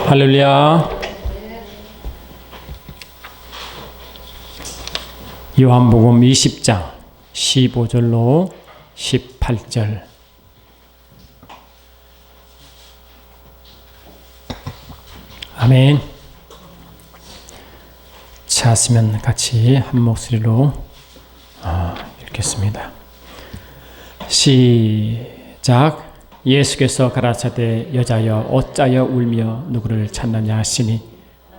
할렐루야. 요한복음 20장 15절로 18절. 아멘. 찾으면 같이 한 목소리로 읽겠습니다. 시작. 예수께서 가라사대 여자여 어찌하여 울며 누구를 찾느냐 하시니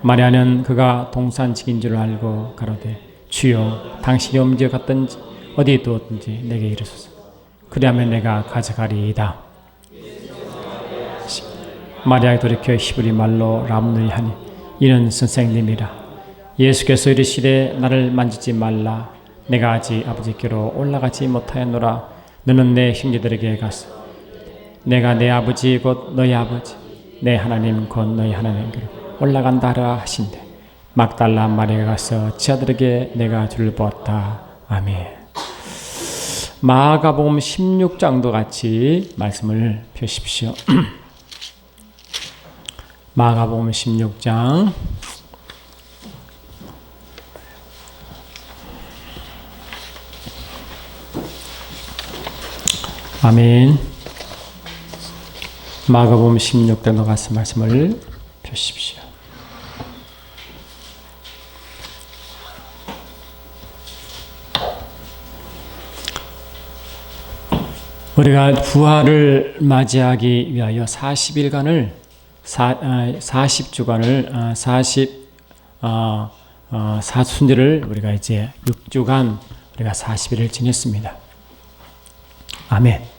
마리아는 그가 동산직인 줄 알고 가로되 주여 당신이 옮겨갔든지 어디에 두었든지 내게 이르소서. 그리하면 내가 가져가리이다. 마리아가 돌이켜 히브리 말로 람누이 하니 이는 선생님이라. 예수께서 이르시되 나를 만지지 말라. 내가 아직 아버지께로 올라가지 못하였노라. 너는 내 형제들에게 가서 내가 내 아버지 곧 너희 아버지 내 하나님 곧 너희 하나님께로 올라간다 하라 하신대. 막달라 마리아가 가서 지아들에게 내가 주를 보았다. 아멘. 마가복음 16장도 같이 말씀을 펴십시오. 마가복음 16장 아멘. 마가복음 16장도 같이 말씀을 펴십시오. 우리가 부활을 맞이하기 위하여 40일간을 40주간을 40사순절을 우리가 이제 6주간 우리가 40일을 지냈습니다. 아멘.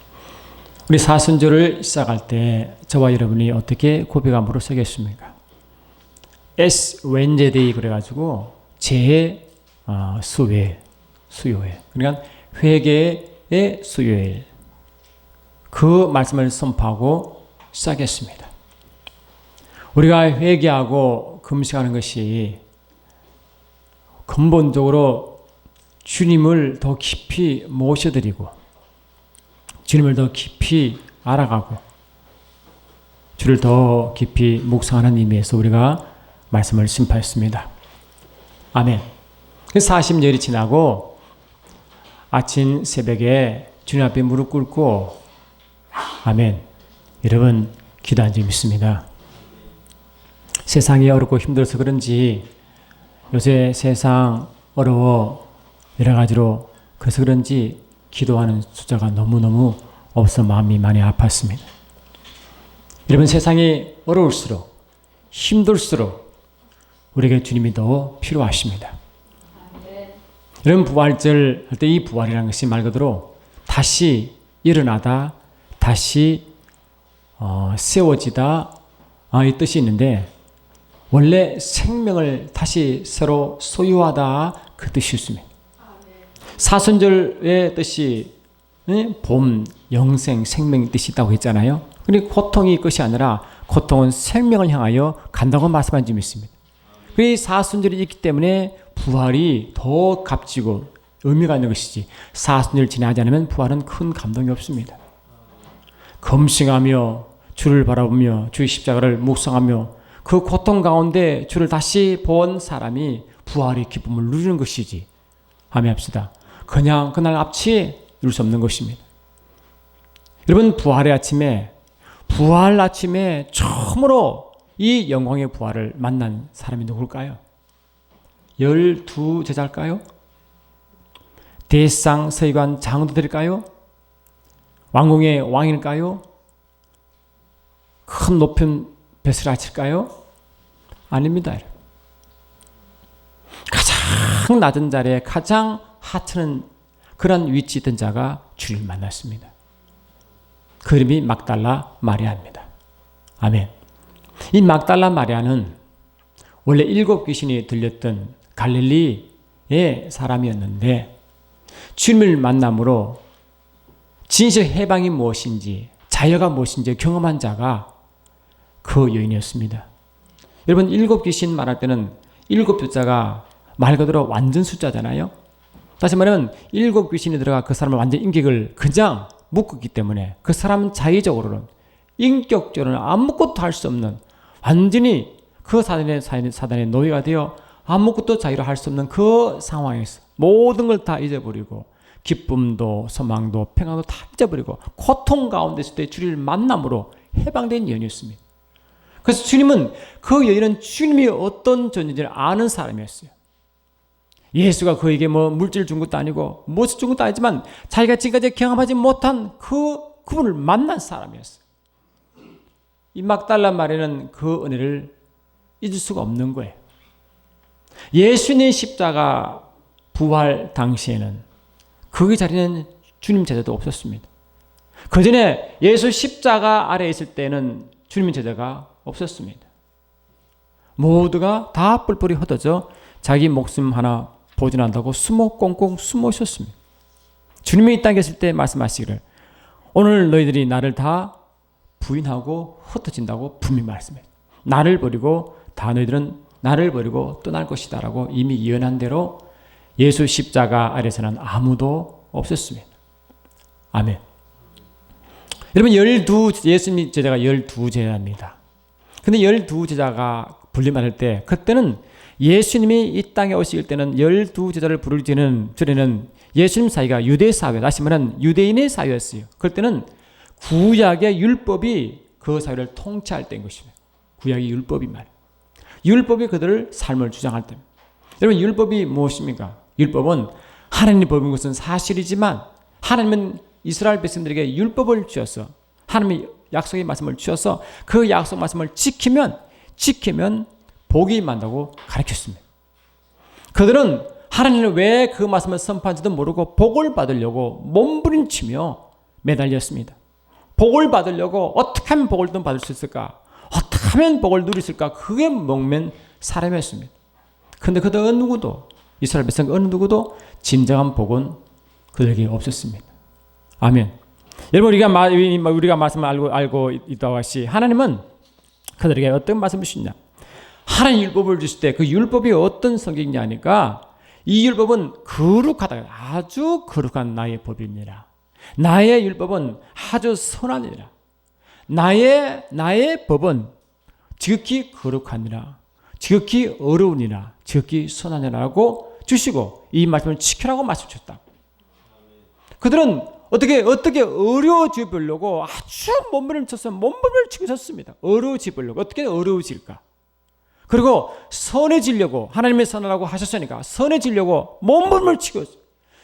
우리 사순절을 시작할 때 저와 여러분이 어떻게 고백함으로 서겠습니까? S 웬제데이 그래가지고 제 수요일 그러니까 회개의 수요일 그 말씀을 선포하고 시작했습니다. 우리가 회개하고 금식하는 것이 근본적으로 주님을 더 깊이 모셔드리고 주님을 더 깊이 알아가고 주를 더 깊이 묵상하는 의미에서 우리가 말씀을 선포했습니다. 아멘. 40일이 지나고 아침 새벽에 주님 앞에 무릎 꿇고 아멘. 여러분 기도한 적이 있습니다. 세상이 어렵고 힘들어서 그런지 요새 세상 어려워 여러 가지로 그래서 그런지 기도하는 숫자가 너무너무 없어 마음이 많이 아팠습니다. 여러분 세상이 어려울수록 힘들수록 우리에게 주님이 더 필요하십니다. 여러분 부활절 할 때 이 부활이라는 것이 말 그대로 다시 일어나다 다시 세워지다 이 뜻이 있는데 원래 생명을 다시 새로 소유하다 그 뜻이 있습니다. 사순절의 뜻이 봄, 영생, 생명의 뜻이 있다고 했잖아요. 그런데 고통이 끝이 아니라 고통은 생명을 향하여 간다고 말씀한 점이 있습니다. 그 사순절이 있기 때문에 부활이 더 값지고 의미가 있는 것이지 사순절 지나지 않으면 부활은 큰 감동이 없습니다. 검증하며 주를 바라보며 주의 십자가를 묵상하며 그 고통 가운데 주를 다시 본 사람이 부활의 기쁨을 누리는 것이지 아멘합시다. 그냥 그날 앞치 누릴 수 없는 것입니다. 여러분 부활의 아침에 부활 아침에 처음으로 이 영광의 부활을 만난 사람이 누굴까요? 12제자일까요? 대상 서기관 장로들일까요? 왕궁의 왕일까요? 큰 높은 벼슬을 아칠까요? 아닙니다. 가장 낮은 자리에 가장 하찮은 그런 위치에 있던 자가 주를 만났습니다. 그 이름이 막달라 마리아입니다. 아멘. 이 막달라 마리아는 원래 7 귀신이 들렸던 갈릴리의 사람이었는데 주님을 만남으로 진실 해방이 무엇인지 자유가 무엇인지 경험한 자가 그 여인이었습니다. 여러분 7 귀신 말할 때는 7 숫자가 말 그대로 완전 숫자잖아요. 다시 말하면 7 귀신이 들어가 그 사람을 완전 인격을 그냥 묶었기 때문에 그 사람은 자의적으로는 인격적으로는 아무것도 할 수 없는 완전히 그 사단의 노예가 되어 아무것도 자기로 할 수 없는 그 상황에서 모든 걸 다 잊어버리고 기쁨도 소망도 평안도 다 잊어버리고 고통 가운데 있을 때 주님을 만남으로 해방된 여인이었습니다. 그래서 주님은 그 여인은 주님이 어떤 존재인지를 아는 사람이었어요. 예수가 그에게 뭐 물질 준 것도 아니고 무엇을 준 것도 아니지만 자기가 지금까지 경험하지 못한 그분을 만난 사람이었어요. 이 막달라 마리아는 그 은혜를 잊을 수가 없는 거예요. 예수님의 십자가 부활 당시에는 그 자리는 주님 제자도 없었습니다. 그 전에 예수 십자가 아래에 있을 때는 주님의 제자가 없었습니다. 모두가 다 뿔뿔이 흩어져 자기 목숨 하나 보존한다고 꽁꽁 숨어 있었습니다. 주님이 이 땅에 계실 때 말씀하시기를 오늘 너희들이 나를 다 부인하고 흩어진다고 분명히 말씀해요. 나를 버리고 다 너희들은 나를 버리고 떠날 것이다 라고 이미 예언한 대로 예수 십자가 아래서는 아무도 없었습니다. 아멘. 여러분 예수님 제자가 12제자입니다. 근데 12제자가 분리받을 때 그때는 예수님이 이 땅에 오실 때는 12제자를 부를 전에는 예수님 사회가 유대 사회, 다시 말하면 유대인의 사회였어요. 그럴 때는 구약의 율법이 그 사회를 통치할 때인 것입니다. 구약의 율법이 말이에요. 율법이 그들을 삶을 주장할 때입니다. 여러분 율법이 무엇입니까? 율법은 하나님의 법인 것은 사실이지만 하나님은 이스라엘 백성들에게 율법을 주셔서 하나님의 약속의 말씀을 주셔서 그 약속 말씀을 지키면 복이 임한다고 가르쳤습니다. 그들은 하나님은 왜 그 말씀을 선포한지도 모르고 복을 받으려고 몸부림치며 매달렸습니다. 복을 받으려고 어떻게 하면 복을 좀 받을 수 있을까? 어떻게 하면 복을 누릴 수 있을까? 그게 목맨 사람이었습니다. 그런데 그들 어느 누구도 이스라엘 백성 어느 누구도 진정한 복은 그들에게 없었습니다. 아멘. 여러분 우리가 말씀을 알고 있다고 하시 하나님은 그들에게 어떤 말씀을 주시냐? 하나님 율법을 주실 때 그 율법이 어떤 성격이냐 하니까 이 율법은 거룩하다. 아주 거룩한 나의 법입니다. 나의 율법은 아주 선하니라. 나의 법은 지극히 거룩하니라. 지극히 어려우니라. 지극히 선하니라고 주시고 이 말씀을 지키라고 말씀 주셨다. 그들은 어떻게 어려워져 보려고 아주 몸부림쳐서 몸부림을 치고 있었습니다. 어려워져 보려고 어떻게 어려워질까? 그리고 선해지려고 하나님의 선하라고 하셨으니까 선해지려고 몸부림을 치고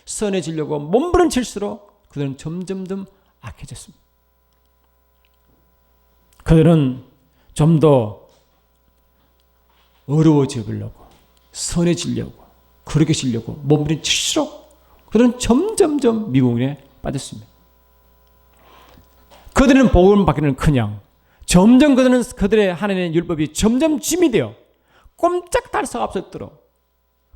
선해지려고 몸부림칠수록 그들은 점점 악해졌습니다. 그들은 좀 더 어려워져 보려고 선해지려고 그렇게 지려고 몸부림칠수록 그들은 점점 미궁에 빠졌습니다. 그들은 복을 받기는 그냥 점점 그들의 하나님의 율법이 점점 짐이 되어 꼼짝할 수 없도록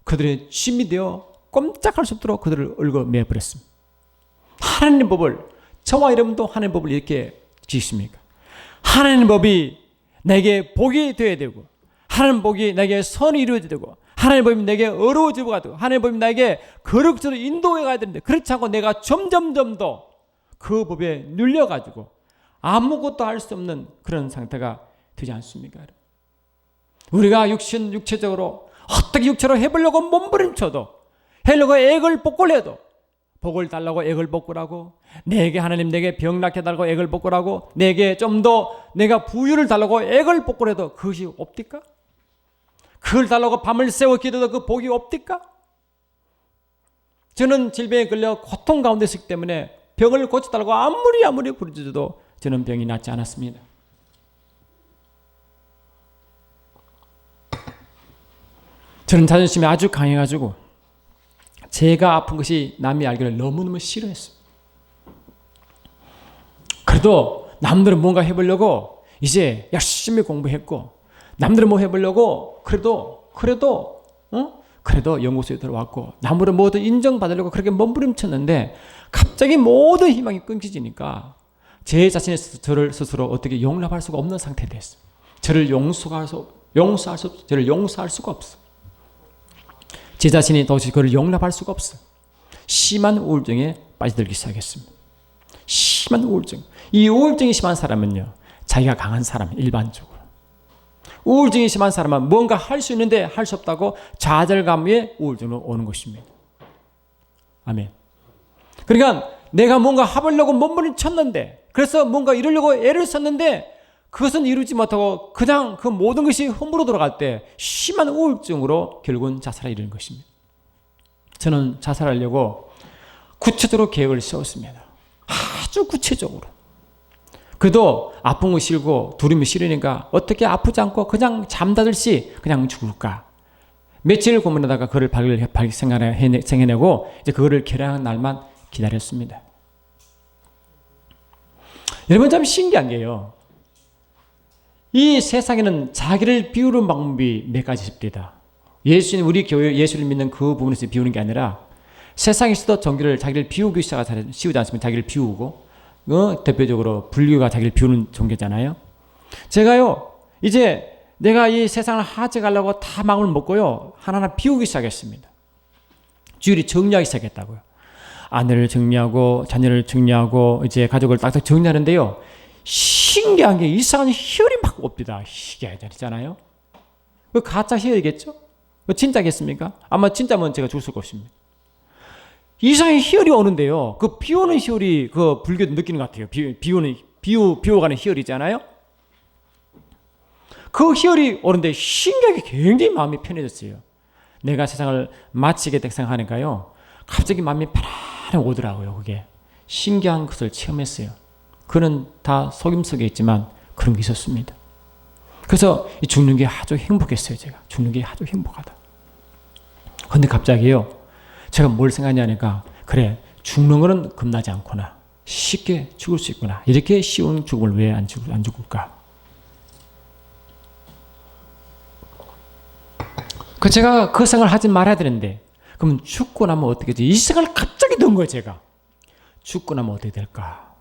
그들의 짐이 되어 꼼짝할 수 없도록 그들을 얽어매 버렸습니다. 하나님의 법을 저와 여러분도 하나님의 법을 이렇게 지십니까? 하나님의 법이 내게 복이 되어야 되고 하나님의 복이 내게 선이 이루어져야 되고 하나님의 법이 내게 어려워지고 가고 하나님의 법이 내게 거룩으로 인도해 가야 되는데 그렇지 않고 내가 점점 더 그 법에 눌려가지고 아무것도 할 수 없는 그런 상태가 되지 않습니까? 우리가 육체적으로 어떻게 육체로 해보려고 몸부림쳐도 하려고 액을 복구를 해도 복을 달라고 액을 복구라고 내게 하나님 내게 병 낫게 달라고 액을 복구라고 내게 좀 더 내가 부유를 달라고 액을 복구를 해도 그것이 없디까? 그걸 달라고 밤을 새워 기도도 그 복이 없디까? 저는 질병에 걸려 고통 가운데 있기 때문에 병을 고쳐달라고 아무리 부르짖어도 저는 병이 낫지 않았습니다. 저는 자존심이 아주 강해가지고 제가 아픈 것이 남이 알기를 너무너무 싫어했어요. 그래도 남들은 뭔가 해보려고 이제 열심히 공부했고 남들은 뭐 해보려고 그래도 연구소에 들어왔고 남으로 모두 인정받으려고 그렇게 몸부림쳤는데 갑자기 모든 희망이 끊기지니까 제 자신의 저를 스스로 어떻게 용납할 수가 없는 상태에 됐어요. 저를 용서할 수가 없어. 제 자신이 도저히 그를 용납할 수가 없어. 심한 우울증에 빠져들기 시작했습니다. 심한 우울증. 이 우울증이 심한 사람은요, 자기가 강한 사람, 일반적으로. 우울증이 심한 사람은 뭔가 할 수 있는데 할 수 없다고 좌절감에 우울증으로 오는 것입니다. 아멘. 그러니까 내가 뭔가 해보려고 몸부림쳤는데, 그래서 뭔가 이루려고 애를 썼는데 그것은 이루지 못하고 그냥 그 모든 것이 흠으로 돌아갈 때 심한 우울증으로 결국은 자살에 이르는 것입니다. 저는 자살하려고 구체적으로 계획을 세웠습니다. 아주 구체적으로. 그도 아픈 거 싫고 두려움이 싫으니까 어떻게 아프지 않고 그냥 잠자듯이 그냥 죽을까. 며칠 고민하다가 그걸 생겨내고 이제 그거를 결행한 날만 기다렸습니다. 여러분 참 신기한 게요. 이 세상에는 자기를 비우는 방법이 몇 가지 있습니다. 예수님, 우리 교회 예수를 믿는 그 부분에서 비우는 게 아니라 세상에서도 자기를 비우기 시작하지 않습니까? 자기를 비우고 대표적으로 불교가 자기를 비우는 종교잖아요. 제가요 이제 내가 이 세상을 하져가려고 다 마음을 먹고요 하나하나 비우기 시작했습니다. 주일이 정리하기 시작했다고요. 아내를 정리하고 자녀를 정리하고 이제 가족을 딱딱 정리하는데요. 신기한 게 이상한 희열이 막 옵니다. 희귀하잖아요. 그 가짜 희열이겠죠? 진짜겠습니까? 아마 진짜면 제가 죽을 수가 없습니다. 이상한 희열이 오는데요. 그 비오는 희열이 그 불교도 느끼는 것 같아요. 비워가는 희열이 있잖아요. 그 희열이 오는데 신기하게 굉장히 마음이 편해졌어요. 내가 세상을 마치게 생각하니까요. 갑자기 마음이 편안하게 오더라고요. 그게 신기한 것을 체험했어요. 그는 다 속임속에 있지만 그런 게 있었습니다. 그래서 죽는 게 아주 행복했어요. 제가 죽는 게 아주 행복하다. 근데 갑자기요. 제가 뭘 생각하냐니까 그래 죽는 거는 겁나지 않구나. 쉽게 죽을 수 있구나. 이렇게 쉬운 죽음을 왜 안 죽을까? 제가 그 생각을 하지 말아야 되는데 그럼 죽고 나면 어떻게 되지? 이 생각을 갑자기 든 거예요. 제가 죽고 나면 어떻게 될까?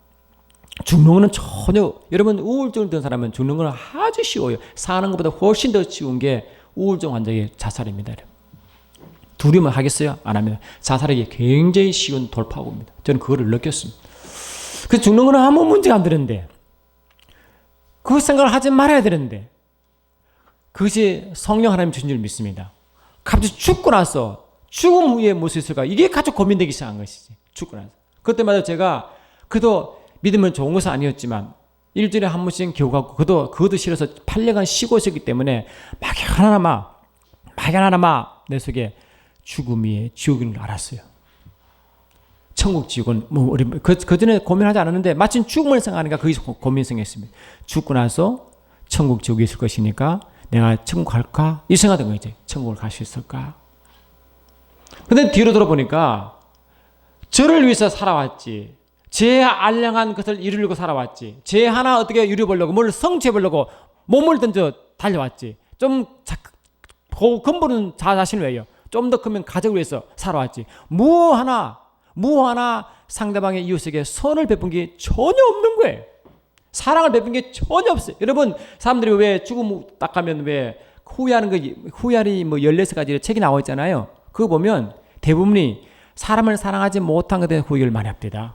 죽는 거는 전혀, 여러분 우울증을 든 사람은 죽는 거는 아주 쉬워요. 사는 것보다 훨씬 더 쉬운 게 우울증 환자의 자살입니다. 두려움을 하겠어요? 안 합니다. 자살하기 굉장히 쉬운 돌파구입니다. 저는 그거를 느꼈습니다. 그래서 죽는 거는 아무 문제가 안 되는데 그 생각을 하지 말아야 되는데 그것이 성령 하나님 주신 줄 믿습니다. 갑자기 죽고 나서 죽음 후에 무엇이 있을까? 이게 가장 고민되기 시작한 것이지. 죽고 나서. 그때마다 제가 그도 믿으면 좋은 것은 아니었지만 일주일에 한 번씩 교육하고 그것도 싫어서 8년간 쉬고 있었기 때문에 막연하나마 내 속에 죽음이 지옥인 걸 알았어요. 천국 지옥은 그전에 고민하지 않았는데 마침 죽음을 생각하니까 거기서 고민이 생겼습니다. 죽고 나서 천국 지옥이 있을 것이니까 내가 천국 갈까? 이 생각된 거지. 천국을 갈 수 있을까? 근데 뒤로 돌아보니까 저를 위해서 살아왔지. 제 알량한 것을 이루려고 살아왔지. 제 하나 어떻게 이루어보려고 뭘 성취해보려고 몸을 던져 달려왔지. 좀 근본은 자신을 위하여 좀 더 크면 가족을 위해서 살아왔지. 무 하나 상대방의 이웃에게 선을 베푼 게 전혀 없는 거예요. 사랑을 베푼 게 전혀 없어요. 여러분 사람들이 왜 죽음 딱 가면 왜 후회하는 거 후회하리 뭐 16가지의 책이 나와 있잖아요. 그거 보면 대부분이 사람을 사랑하지 못한 것에 후회를 많이 합니다.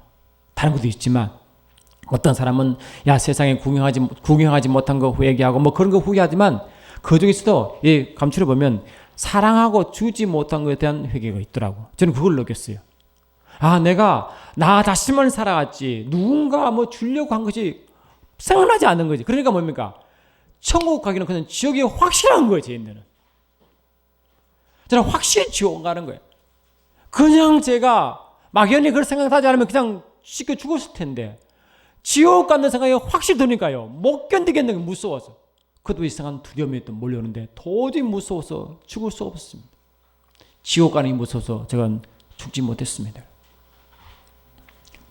다른 것도 있지만 어떤 사람은 야 세상에 구경하지 못한 거 후회하고 뭐 그런 거 후회하지만 그 중에서도 이 감추려 보면 사랑하고 주지 못한 것에 대한 회개가 있더라고. 저는 그걸 느꼈어요. 아 내가 나 자신만 살아갔지 누군가 뭐 주려고 한 것이 생각나지 않는 거지. 그러니까 뭡니까? 천국 가기는 그냥 지옥이 확실한 거예요. 제 인내는. 저는 확실히 지옥 가는 거예요. 그냥 제가 막연히 그걸 생각하지 않으면 그냥 쉽게 죽었을 텐데 지옥 간다는 생각이 확실히 드니까요. 못 견디겠는 게 무서워서. 그것도 이상한 두려움이 또 몰려오는데 도저히 무서워서 죽을 수 없었습니다. 지옥 가는 게 무서워서 제가 죽지 못했습니다.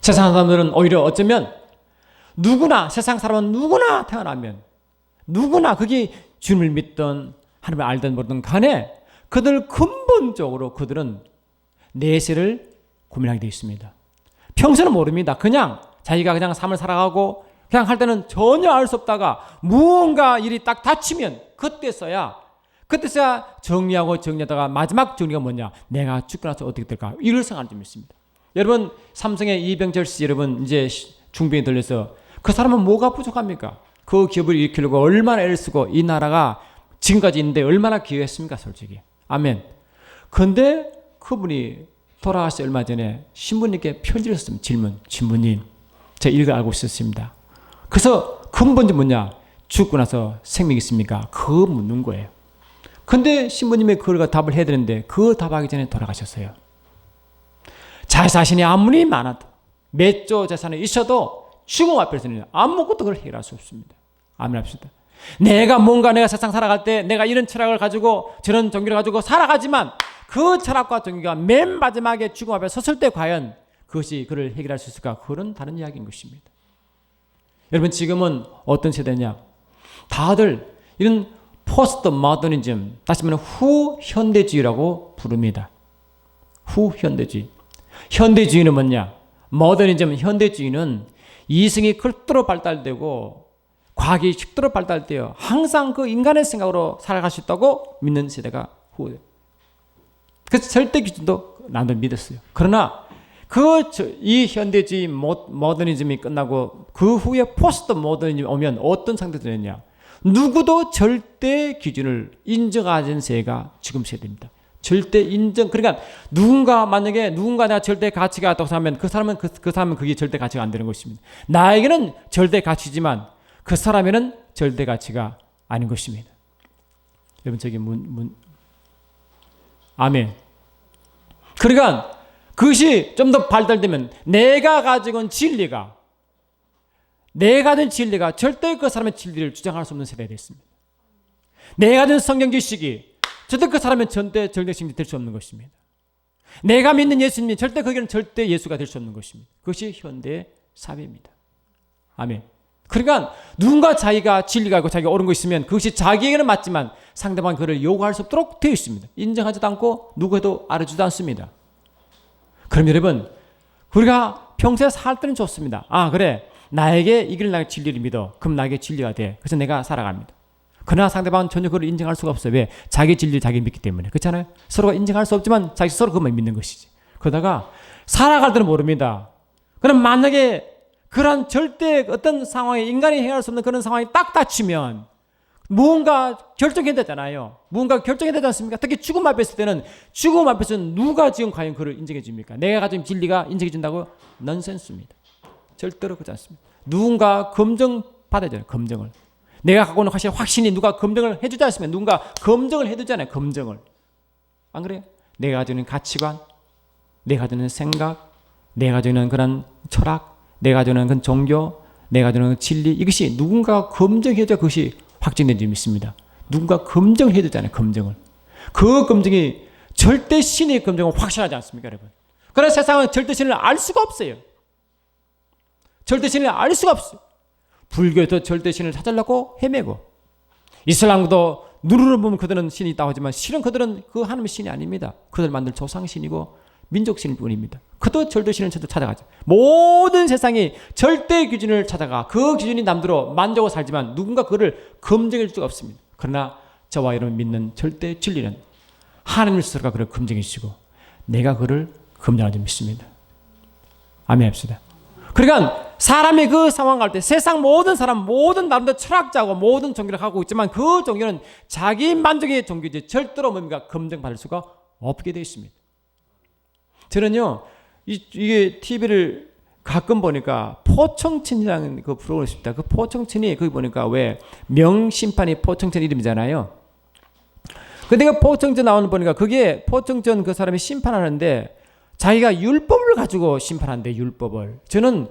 세상 사람들은 오히려 어쩌면 세상 사람은 누구나 태어나면 누구나 그게 주님을 믿던 하나님을 알던 모르던 간에 그들 근본적으로 그들은 내세를 고민하게 되어 있습니다. 평소는 모릅니다. 그냥 자기가 그냥 삶을 살아가고 그냥 할 때는 전혀 알 수 없다가 무언가 일이 딱 닥치면 그때서야 정리하다가 마지막 정리가 뭐냐? 내가 죽고 나서 어떻게 될까? 이걸 생각할 좀 있습니다. 여러분 삼성의 이병철 씨 여러분 이제 중병에 들려서 그 사람은 뭐가 부족합니까? 그 기업을 일으키려고 얼마나 애를 쓰고 이 나라가 지금까지 있는데 얼마나 기여했습니까, 솔직히. 아멘. 근데 그분이 돌아가시 얼마 전에 신부님께 편지를 썼습니다. 신부님, 제가 이걸 알고 있었습니다. 그래서 근본이 뭐냐? 죽고 나서 생명이 있습니까? 그거 묻는 거예요. 근데 신부님이 그걸 답을 해야 되는데 그 답하기 전에 돌아가셨어요. 자신이 아무리 많아도 몇 조 재산이 있어도 죽음 앞에서는 아무것도 그걸 해결할 수 없습니다. 아멘 합시다. 내가 세상 살아갈 때 내가 이런 철학을 가지고 저런 종교를 가지고 살아가지만 그 철학과 종교가 맨 마지막에 죽음 앞에 섰을 때 과연 그것이 그를 해결할 수 있을까? 그런 다른 이야기인 것입니다. 여러분 지금은 어떤 세대냐? 다들 이런 포스트 모더니즘, 다시 말하면 후현대주의라고 부릅니다. 후현대주의. 현대주의는 뭐냐? 모더니즘, 현대주의는 이성이 극도로 발달되고 과학이 극도로 발달되어 항상 그 인간의 생각으로 살아갈 수 있다고 믿는 세대가 후대. 그래서 절대 기준도 나도 믿었어요. 그러나 이 현대주의 모더니즘이 끝나고 그 후에 포스트 모더니즘이 오면 어떤 상태가 되느냐? 누구도 절대 기준을 인정하는 세대가 지금 세대입니다. 절대 인정. 그러니까 만약에 내가 절대 가치가 있다고 생각하면 그 사람은 그게 절대 가치가 안 되는 것입니다. 나에게는 절대 가치지만 그 사람에는 절대 가치가 아닌 것입니다. 여러분 저기 아멘. 그러니까 그것이 좀 더 발달되면 내가 가진 진리가 절대 그 사람의 진리를 주장할 수 없는 세대가 됐습니다. 내가 가진 성경 지식이 절대 그 사람은 절대 정신이 될 수 없는 것입니다. 내가 믿는 예수님이 절대 예수가 될 수 없는 것입니다. 그것이 현대 사회입니다. 아멘. 그러니까 누군가 자기가 진리가 있고 자기가 옳은 거 있으면 그것이 자기에게는 맞지만 상대방은 그를 요구할 수 없도록 되어 있습니다. 인정하지도 않고 누구에도 알아주지도 않습니다. 그럼 여러분 우리가 평소에 살 때는 좋습니다. 그래 나에게 이길 나의 진리를 믿어. 그럼 나에게 진리가 돼. 그래서 내가 살아갑니다. 그러나 상대방은 전혀 그걸 인정할 수가 없어요. 왜? 자기 진리를 자기 믿기 때문에. 그렇잖아요. 서로가 인정할 수 없지만 서로 그것만 믿는 것이지. 그러다가 살아갈 때는 모릅니다. 그럼 만약에 그런 절대 어떤 상황에 인간이 해결할 수 없는 그런 상황이 딱 닥치면 무언가 결정해야 되잖아요. 무언가 결정해야 되지 않습니까? 특히 죽음 앞에 있을 때는 죽음 앞에서는 누가 지금 과연 그를 인정해 줍니까? 내가 가진 진리가 인정해 준다고? 넌센스입니다. 절대로 그렇지 않습니다. 누군가 검증받아야 돼요. 검증을. 내가 갖고 있는 확신이 누가 검증을 해주지 않으면 누군가 검증을 해주잖아요. 검증을. 안 그래요? 내가 가지고 있는 가치관, 내가 가지고 있는 생각, 내가 가지고 있는 그런 철학, 내가 가지고 있는 그런 종교, 내가 가지고 있는 진리, 이것이 누군가 검증해줘야 그것이 확증된 점이 있습니다. 누군가 검증을 해주잖아요. 검증을. 그 검증이 절대 신의 검증은 확실하지 않습니까, 여러분? 그래서 세상은 절대 신을 알 수가 없어요. 절대 신을 알 수가 없어요. 불교에도 절대 신을 찾으려고 헤매고, 이슬람도 눈으로 보면 그들은 신이 있다고 하지만 실은 그들은 그 하나님의 신이 아닙니다. 그들 만든 조상신이고 민족신일 뿐입니다. 그도 절대 신을 찾아가죠. 모든 세상이 절대 기준을 찾아가 그 기준이 남대로 만족하고 살지만 누군가 그를 검증해 줄 수가 없습니다. 그러나 저와 여러분 믿는 절대 진리는 하나님 스스로가 그를 검증해 주시고 내가 그를 검증하지 믿습니다. 아멘 합시다. 그러니까 사람이 그 상황 갈 때 세상 모든 사람, 모든 나름대로 철학자고 모든 종교를 하고 있지만 그 종교는 자기 만족의 종교지 절대로 뭡니까? 검증받을 수가 없게 되어 있습니다. 저는요, 이게 TV를 가끔 보니까 포청천이라는 그 프로그램이 있습니다. 그 포청천이 거기 보니까 왜 명심판이 포청천 이름이잖아요. 근데 그 포청천 나오는 보니까 그게 포청천 그 사람이 심판하는데 자기가 율법을 가지고 심판한대, 율법을. 저는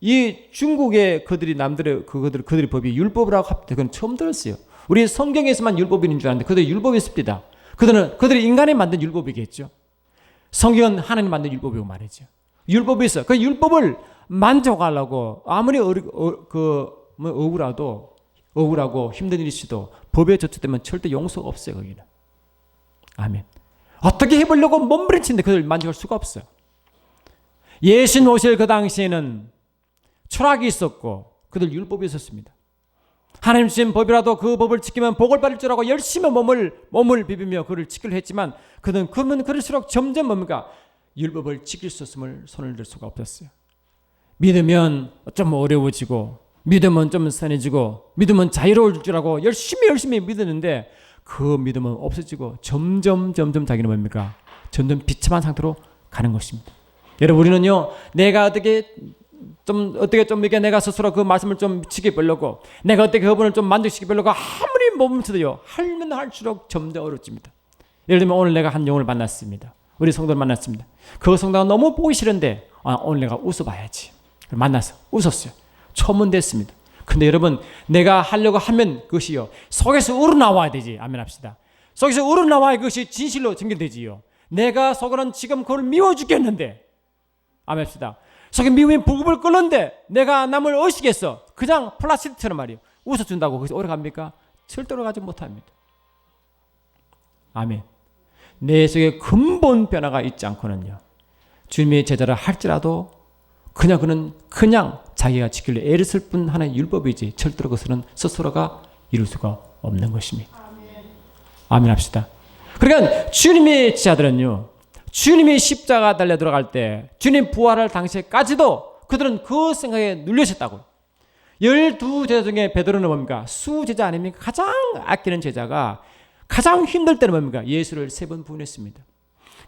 이 중국의 그들이 그들의 법이 율법이라고 합니다. 그건 처음 들었어요. 우리 성경에서만 율법이 있는 줄 알았는데 그들이 율법이 있습니다. 그들이 인간이 만든 율법이겠죠. 성경은 하나님 만든 율법이고 말이죠. 율법이 있어. 그 율법을 만족하려고 아무리 억울하고 힘든 일이 있어도 법에 저촉되면 절대 용서가 없어요. 거기는. 아멘. 어떻게 해보려고 몸부림치는데 그들 만족할 수가 없어요. 예수님 오실 그 당시에는 철학이 있었고 그들 율법이 있었습니다. 하나님 주신 법이라도 그 법을 지키면 복을 받을 줄 알고 열심히 몸을 비비며 그를 지키려 했지만 그는 그럴수록 점점 뭡니까? 율법을 지킬 수 없음을 손을 들 수가 없었어요. 믿으면 좀 어려워지고 믿음은 좀 선해지고 믿음은 자유로울 줄 알고 열심히 믿었는데 그 믿음은 없어지고 점점 자기는 뭡니까? 점점 비참한 상태로 가는 것입니다. 여러분, 우리는요, 내가 어떻게 좀 이렇게 내가 스스로 그 말씀을 좀 지켜보려고, 내가 어떻게 그분을 좀 만족시키려고 아무리 몸부터요 하면 할수록 점점 어려워집니다. 예를 들면 오늘 내가 한 영혼을 만났습니다. 우리 성도를 만났습니다. 그 성도가 너무 보기 싫은데 오늘 내가 웃어봐야지. 만나서 웃었어요. 초문됐습니다. 근데 여러분, 내가 하려고 하면 그것이요 속에서 우러나와야 되지. 아멘 합시다. 속에서 우러나와야 그것이 진실로 전개되지요. 내가 속으로는 지금 그걸 미워 죽겠는데, 아멘 합시다. 속에 미움이 불급을 끓는데 내가 남을 어시겠어. 그냥 플라스틱처럼 말이에요. 웃어준다고 거기서 오래 갑니까? 절대로 가지 못합니다. 아멘. 내 속에 근본 변화가 있지 않고는요, 주님의 제자를 할지라도 그는 그냥 자기가 지키려 애를 쓸 뿐 하나의 율법이지 절대로 그것은 스스로가 이룰 수가 없는 것입니다. 아멘 합시다. 그러니까 주님의 제자들은요, 주님이 십자가 달려 들어갈 때 주님 부활할 당시에까지도 그들은 그 생각에 눌려있었다고요. 12제자 중에 베드로는 뭡니까? 수제자 아닙니까? 가장 아끼는 제자가 가장 힘들 때는 뭡니까? 예수를 3번 부인했습니다.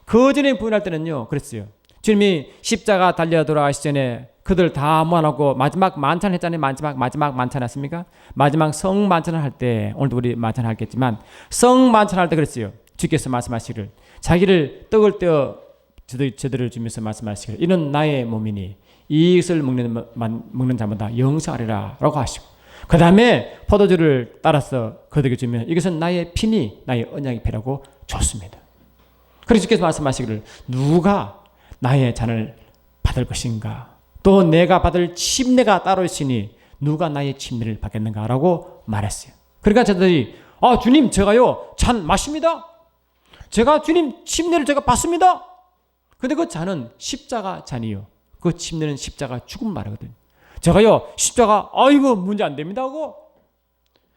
그 전에 부인할 때는요 그랬어요. 주님이 십자가 달려 돌아가시기 전에 그들 다 모아놓고 마지막 만찬 했잖아요. 마지막 만찬 했습니까? 마지막 성 만찬을 할 때, 오늘도 우리 만찬 하겠지만 성 만찬 할 때 그랬어요. 주께서 말씀하시기를 자기를 떡을 떼어 제대로 주면서 말씀하시기를 이는 나의 몸이니 이것을 먹는 자마다 영생하리라 라고 하시고, 그 다음에 포도주를 따라서 그들에게 주면 이것은 나의 피니 나의 언약의 피라고 줬습니다. 그래서 주께서 말씀하시기를 누가 나의 잔을 받을 것인가, 또 내가 받을 침례가 따로 있으니 누가 나의 침례를 받겠는가 라고 말했어요. 그러니까 저들이 주님 제가요 잔 마십니다. 제가 주님 침례를 제가 받습니다. 근데 그 잔은 십자가 잔이요, 그 침례는 십자가 죽음 말이거든요. 제가요 십자가 이거 문제 안 됩니다 하고,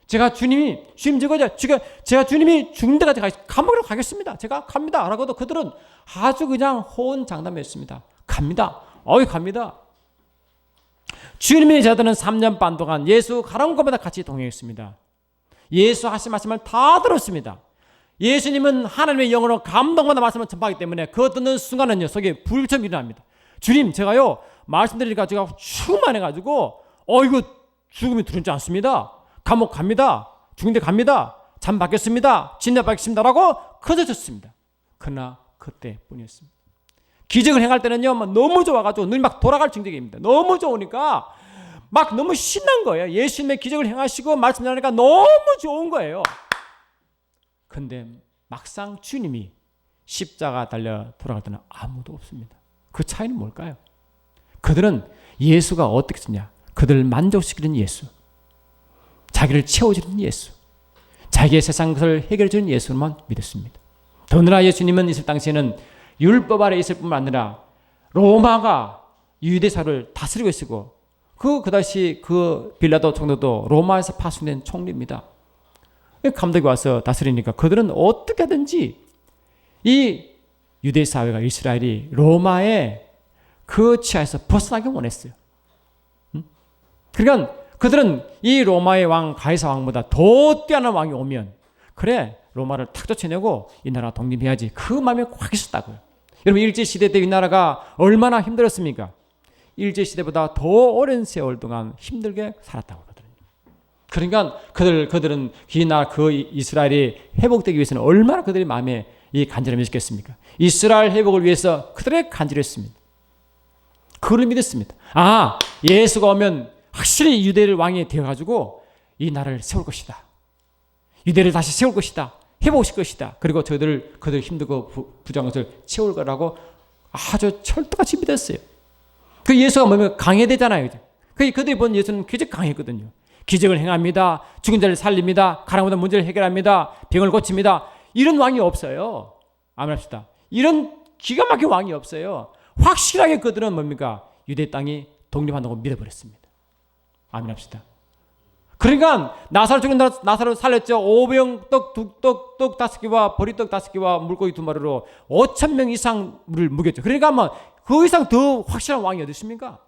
제가 주님 제가 주님이 죽는 데까지 감옥으로 가겠습니다. 제가 갑니다 라고도 그들은 아주 그냥 호언장담했습니다. 갑니다. 갑니다. 주님의 제자들은 3년 반 동안 예수 가라온 것마다 같이 동행했습니다. 예수 하신 말씀을 다 들었습니다. 예수님은 하나님의 영으로 감동받는 말씀을 전파하기 때문에 그 듣는 순간은요 속에 불처럼 일어납니다. 주님 제가요 말씀드리니까 제가 충만해가지고 이거 죽음이 두렵지 않습니다. 감옥 갑니다. 죽은데 갑니다. 잠 받겠습니다. 진료 받겠습니다 라고 커져졌습니다. 그러나 그때뿐이었습니다. 기적을 행할 때는요 너무 좋아가지고 눈이 막 돌아갈 정도입니다. 너무 좋으니까 막 너무 신난 거예요. 예수님의 기적을 행하시고 말씀 전하니까 너무 좋은 거예요. 근데 막상 주님이 십자가 달려 돌아갈 때는 아무도 없습니다. 그 차이는 뭘까요? 그들은 예수가 어떻게 쓰냐, 그들을 만족시키는 예수, 자기를 채워주는 예수, 자기의 세상 것을 해결해주는 예수만 믿었습니다. 더구나 예수님은 있을 당시에는 율법 아래 있을 뿐만 아니라 로마가 유대사를 다스리고 있었고 그 당시 그 빌라도 총독도 로마에서 파송된 총리입니다. 감독이 와서 다스리니까 그들은 어떻게 하든지 이 유대 사회가, 이스라엘이 로마의 그 치하에서 벗어나기 원했어요. 그러니까 그들은 이 로마의 왕 가이사 왕보다 더 뛰어난 왕이 오면 그래 로마를 탁 쫓아내고 이 나라 독립해야지, 그 마음이 확 있었다고요. 여러분 일제시대 때 이 나라가 얼마나 힘들었습니까? 일제시대보다 더 오랜 세월 동안 힘들게 살았다고 그러거든요. 그러니까 그들은 그 이스라엘이 회복되기 위해서는 얼마나 그들의 마음에 이 간절함이 있겠습니까? 이스라엘 회복을 위해서 그들의 간절했습니다. 그를 믿었습니다. 예수가 오면 확실히 유대를 왕이 되어가지고 이 나라를 세울 것이다. 유대를 다시 세울 것이다. 회복시킬 것이다. 그리고 그들 힘들고 부정한 것을 채울 거라고 아주 철떡같이 믿었어요. 그 예수가 뭐냐면 강해되잖아요. 그들이 본 예수는 기적 강했거든요. 기적을 행합니다. 죽은 자를 살립니다. 가라앉은 문제를 해결합니다. 병을 고칩니다. 이런 왕이 없어요. 아멘 합시다. 이런 기가 막힌 왕이 없어요. 확실하게 그들은 뭡니까? 유대 땅이 독립한다고 믿어버렸습니다. 아멘 합시다. 그러니까 나사로 죽은 나사로 살렸죠. 5병 떡 5개와 보리떡 5개와 물고기 2마리로 5,000명 이상을 먹였죠. 그러니까 그 이상 더 확실한 왕이 어디 있습니까?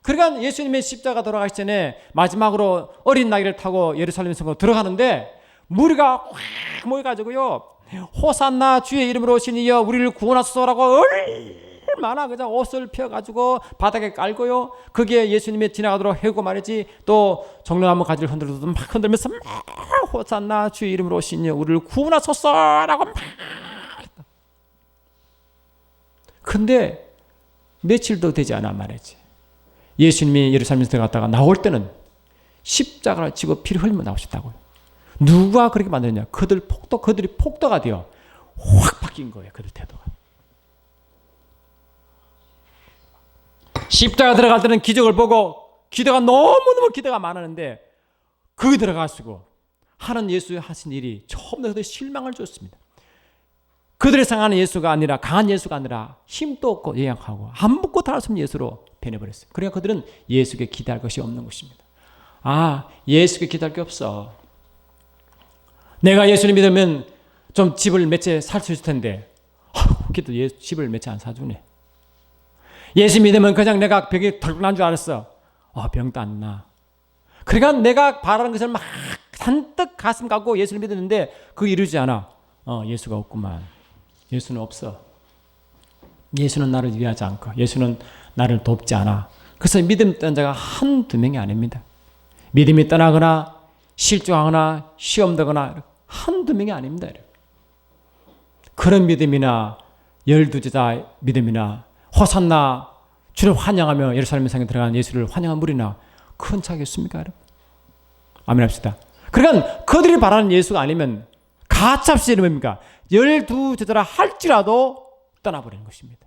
그러니까 예수님의 십자가 돌아가기 전에 마지막으로 어린 나귀를 타고 예루살렘 성으로 들어가는데 무리가 확 모여가지고요, 호산나 주의 이름으로 오신 이여 우리를 구원하소서라고 얼마나 그냥 옷을 펴가지고 바닥에 깔고요, 거기에 예수님이 지나가도록 해고 말이지, 또 종려나무 가지를 흔들어도 막 흔들면서 막 호산나 주의 이름으로 오신 이여 우리를 구원하소서라고 막. 근데 며칠도 되지 않아 말이지, 예수님이 예루살렘에서 들어갔다가 나올 때는 십자가를 지고 피를 흘리며 나오셨다고요. 누가 그렇게 만드느냐? 그들이 폭도가 되어 확 바뀐 거예요. 그들 태도가. 십자가 들어갈 때는 기적을 보고 기대가 너무너무 기대가 많았는데, 거기 들어가시고 하는 예수의 하신 일이 처음부터 그들 실망을 줬습니다. 그들의 생각하는 예수가 아니라, 강한 예수가 아니라 힘도 없고 예약하고 아무것도 할 수 없는 예수로 변해버렸어요. 그러니까 그들은 예수께 기대할 것이 없는 것입니다. 아, 예수께 기대할 게 없어. 내가 예수를 믿으면 좀 집을 몇 채 살 수 있을 텐데, 그래도 집을 몇 채 안 사주네. 예수 믿으면 그냥 내가 병이 덜 난 줄 알았어. 병도 안 나. 그러니까 내가 바라는 것을 막 잔뜩 가슴 갖고 예수를 믿었는데 그거 이루지 않아. 예수가 없구만. 예수는 없어. 예수는 나를 위하지 않고, 예수는 나를 돕지 않아. 그래서 믿음 떠난 자가 한두 명이 아닙니다. 믿음이 떠나거나 실종하거나 시험 되거나 한두 명이 아닙니다. 그런 믿음이나 열두제자 믿음이나 호산나 주를 환영하며 예루살렘 성에 들어간 예수를 환영한 무리나 큰 차이겠습니까, 여러분? 아멘 합시다. 그러니까 그들이 바라는 예수가 아니면 가차없이 뭡니까? 12제자라 할지라도 떠나버리는 것입니다.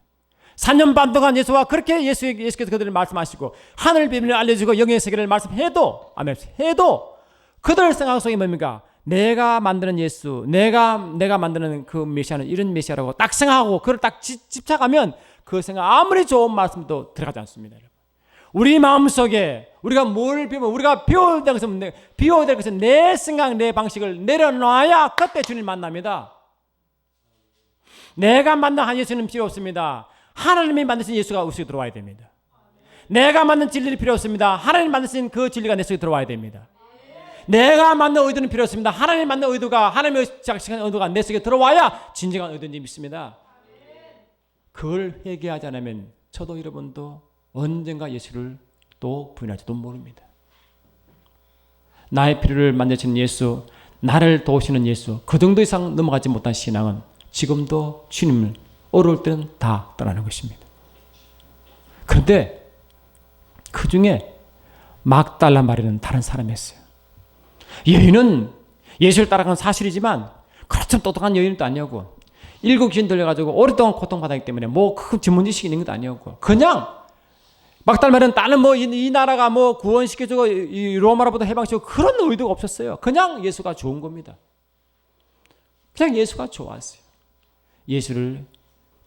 3년 반 동안 예수와 그렇게 예수께서 그들을 말씀하시고 하늘 비밀을 알려주고 영의 세계를 말씀해도, 아멘, 해도 그들 생각 속에 뭡니까? 내가 만드는 예수, 내가 만드는 그 메시아는 이런 메시아라고 딱 생각하고 그걸 딱 집착하면 그 생각 아무리 좋은 말씀도 들어가지 않습니다. 여러분. 우리 마음속에 우리가 뭘 배우면, 우리가 배워야 될 것은 내 생각, 내 방식을 내려놔야 그때 주님 만납니다. 내가 만든 한 예수는 필요 없습니다. 하나님이 만드신 예수가 우리 속에 들어와야 됩니다. 내가 만든 진리는 필요 없습니다. 하나님 만드신 그 진리가 내 속에 들어와야 됩니다. 내가 만든 의도는 필요 없습니다. 하나님 만든 의도가, 하나님의 작식한 의도가 내 속에 들어와야 진정한 의도인지 믿습니다. 그걸 회개하지 않으면 저도 여러분도 언젠가 예수를 또 부인할지도 모릅니다. 나의 필요를 만드시는 예수, 나를 도우시는 예수, 그 정도 이상 넘어가지 못한 신앙은 지금도 주님을 어려울 때는 다 떠나는 것입니다. 그런데 그 중에 막달라 마리아는 다른 사람이었어요. 여인은 예수를 따라가는 사실이지만 그렇죠, 똑똑한 여인도 아니었고, 7 귀신 들려가지고 오랫동안 고통받았기 때문에 뭐 큰 전문 지식이 있는 것도 아니었고, 그냥 막달라 마리아는 다른 이 나라가 구원시켜주고 이 로마로부터 해방시키고 그런 의도가 없었어요. 그냥 예수가 좋은 겁니다. 그냥 예수가 좋았어요. 예수를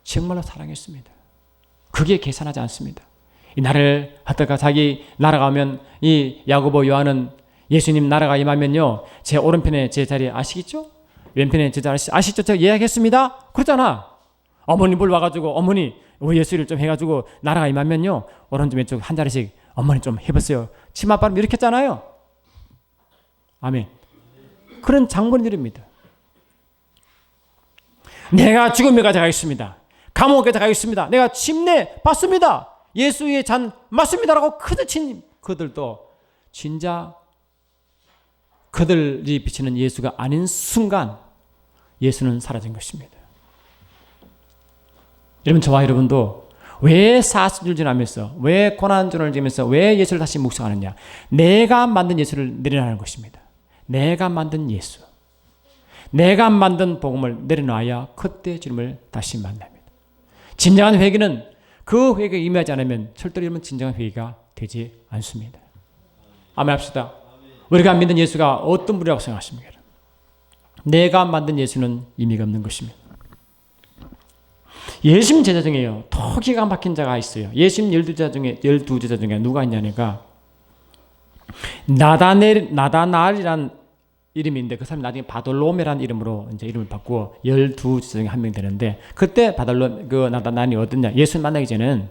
정말로 사랑했습니다. 그게 계산하지 않습니다. 이 나를 하다가 자기 나라가 오면 이 야고보 요한은 예수님 나라가 임하면요, 제 오른편에 제 자리 아시겠죠? 왼편에 제 자리 아시죠? 제가 예약했습니다. 그렇잖아. 어머니 불러와가지고 어머니 예수를 좀 해가지고 나라가 임하면요, 오른쪽 왼쪽 한 자리씩 어머니 좀 해보세요. 치맛바람 이렇게 했잖아요. 아멘. 그런 장본인들입니다. 내가 죽음에 가져가겠습니다. 감옥에 가겠습니다. 내가 침례 받습니다. 예수의 잔 맞습니다라고 크드친 그들도 진짜 그들이 비치는 예수가 아닌 순간 예수는 사라진 것입니다. 여러분, 저와 여러분도 왜 사슬을 지나면서, 왜 고난전을 지면서 왜 예수를 다시 묵상하느냐? 내가 만든 예수를 내려놓는 것입니다. 내가 만든 예수, 내가 만든 복음을 내려놔야 그때 주님을 다시 만납니다. 진정한 회개는 그 회개에 임하지 않으면 절대로 여러분 진정한 회개가 되지 않습니다. 아멘 합시다. 우리가 믿는 예수가 어떤 분이라고 생각하십니까? 내가 만든 예수는 의미가 없는 것입니다. 예수님 제자 중에요, 더 기가 막힌 자가 있어요. 예수님 12제자 중에 누가 있냐니까 나다나엘이란 이름인데, 그 사람이 나중에 바돌로메라는 이름으로 이제 이름을 바꾸어 12제자 중에 한 명 되는데, 그때 나다나엘이 어땠냐? 예수 만나기 전에는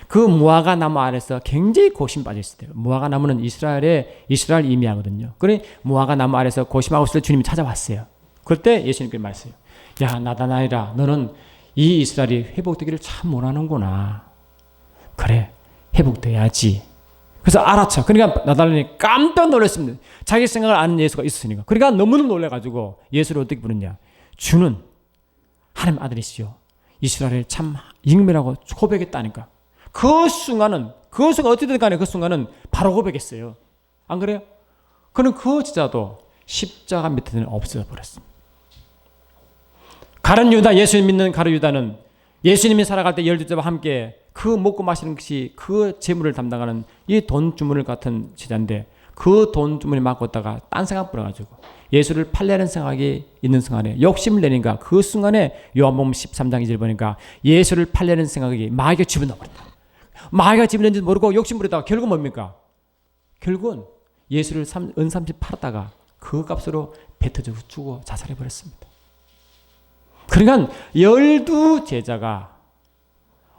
그 무화과 나무 아래서 굉장히 고심 빠져 있을 때요. 무화과 나무는 이스라엘 의미하거든요. 그래 무화과 나무 아래서 고심하고 있을 때 주님이 찾아왔어요. 그때 예수님께서 말했어요. 야 나다나엘아, 너는 이 이스라엘이 회복되기를 참 원하는구나. 그래, 회복돼야지. 그래서 알았죠. 그러니까 나다나엘이 깜짝 놀랐습니다. 자기 생각을 아는 예수가 있었으니까. 그러니까 너무너무 놀라가지고 예수를 어떻게 부르냐. 주는 하나님 아들이시오. 이스라엘을 참 익명이라고 고백했다니까. 그 순간은 어찌든 간에 그 순간은 바로 고백했어요. 안 그래요? 그는 그 제자도 십자가 밑에는 없어져 버렸습니다. 가룟 유다, 예수님 믿는 가룟 유다는 예수님이 살아갈 때 12제자와 함께 그 먹고 마시는 것이 그 재물을 담당하는 이 돈 주머니 같은 제자인데 그 돈 주머니 맡고 있다가 딴 생각 뿌려가지고 예수를 팔려는 생각이 있는 순간에 욕심을 내니까 그 순간에 요한복음 13장 2절 보니까 예수를 팔려는 생각이 마귀가 집어넣어버렸다. 마귀가 집어넣는지 모르고 욕심 부리다가 결국 뭡니까? 결국은 예수를 은삼십 팔았다가 그 값으로 뱉어져 주고 자살해버렸습니다. 그러니까 12제자가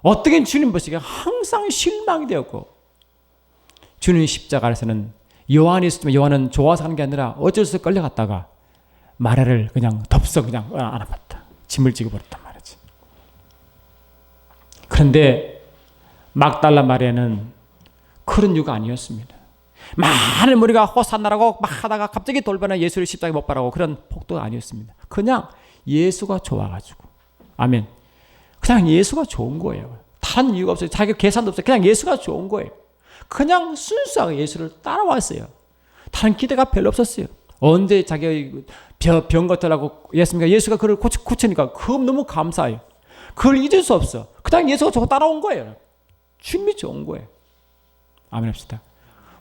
어떻게 주님 보시기에 항상 실망이 되었고 주님 십자가에서는 요한이 있었지만 요한은 좋아서 하는 게 아니라 어쩔 수 없이 끌려갔다가 마리아를 그냥 덥석 그냥 안아봤다. 짐을 지고 버렸단 말이지. 그런데 막달라 마리아는 그런 이유가 아니었습니다. 많은 무리가 호산나라고 막 하다가 갑자기 돌변한 예수를 십자가에 못 박라고 그런 폭도가 아니었습니다. 그냥 예수가 좋아가지고. 아멘. 그냥 예수가 좋은 거예요. 다른 이유가 없어요. 자기가 계산도 없어요. 그냥 예수가 좋은 거예요. 그냥 순수하게 예수를 따라왔어요. 다른 기대가 별로 없었어요. 언제 자기가 병 것들하고 예수가 그를 고치니까 그건 너무 감사해요. 그걸 잊을 수 없어. 그냥 예수가 저거 따라온 거예요. 주님이 좋은 거예요. 아멘 합시다.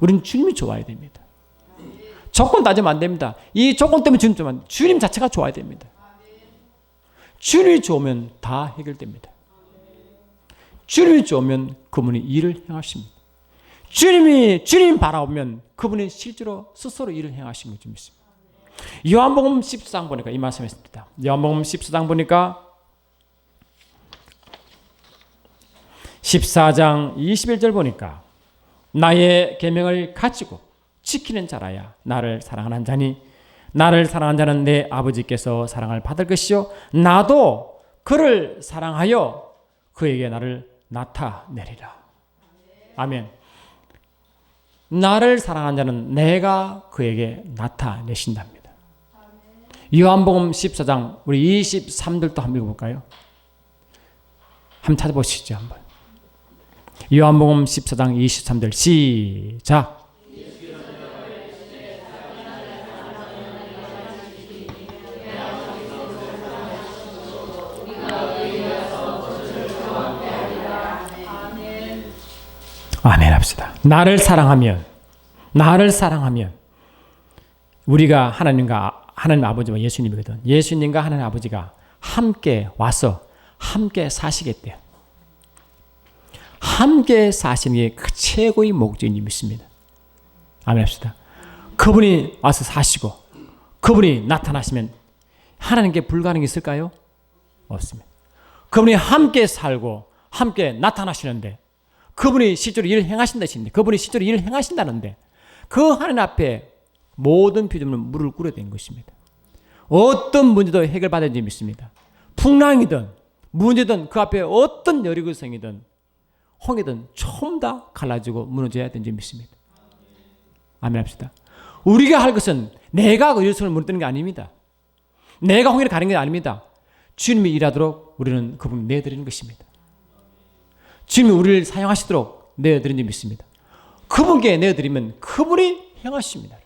우리는 주님이 좋아야 됩니다. 조건 따지면 안 됩니다. 이 조건 때문에 주님 자체가 좋아야 됩니다. 주님이 좋으면 다 해결됩니다. 주님이 좋으면 그분이 일을 행하십니다. 주님 바라보면 그분이 실제로 스스로 일을 행하신 걸 좀 믿습니다. 요한복음 14장 보니까 이 말씀했습니다. 요한복음 14장 보니까 14장 21절 보니까 나의 계명을 가지고 지키는 자라야 나를 사랑하는 자니 나를 사랑하는 자는 내 아버지께서 사랑을 받을 것이요 나도 그를 사랑하여 그에게 나를 나타내리라. 아멘. 나를 사랑하는 자는 내가 그에게 나타내신답니다. 요한복음 14장 우리 23절도 한번 읽어볼까요? 한번 찾아보시죠. 한번. 요한복음 14장 23절 시작. 아멘 합시다. 나를 사랑하면 우리가 하나님 아버지와 예수님이거든. 예수님과 하나님 아버지가 함께 와서 함께 사시겠대요. 함께 사시는 게 그 최고의 목적인 믿습니다. 아멘 합시다. 그분이 와서 사시고 그분이 나타나시면 하나님께 불가능이 있을까요? 없습니다. 그분이 함께 살고 함께 나타나시는데 그분이 실제로 일을 행하신다시는데 그분이 실제로 일을 행하신다는데 그 하나님 앞에 모든 피조물은 무릎을 꿇어야 되는 것입니다. 어떤 문제도 해결받아야 되는 믿습니다. 풍랑이든 문제든 그 앞에 어떤 여리고성이든 홍이든 처음 다 갈라지고 무너져야 되는 줄 믿습니다. 아멘 합시다. 우리가 할 것은 내가 여리고성을 무너뜨리는 게 아닙니다. 내가 홍해를 가는 게 아닙니다. 주님이 일하도록 우리는 그분을 내드리는 것입니다. 주님이 우리를 사용하시도록 내어드린 줄 믿습니다. 그분께 내어드리면 그분이 행하십니다.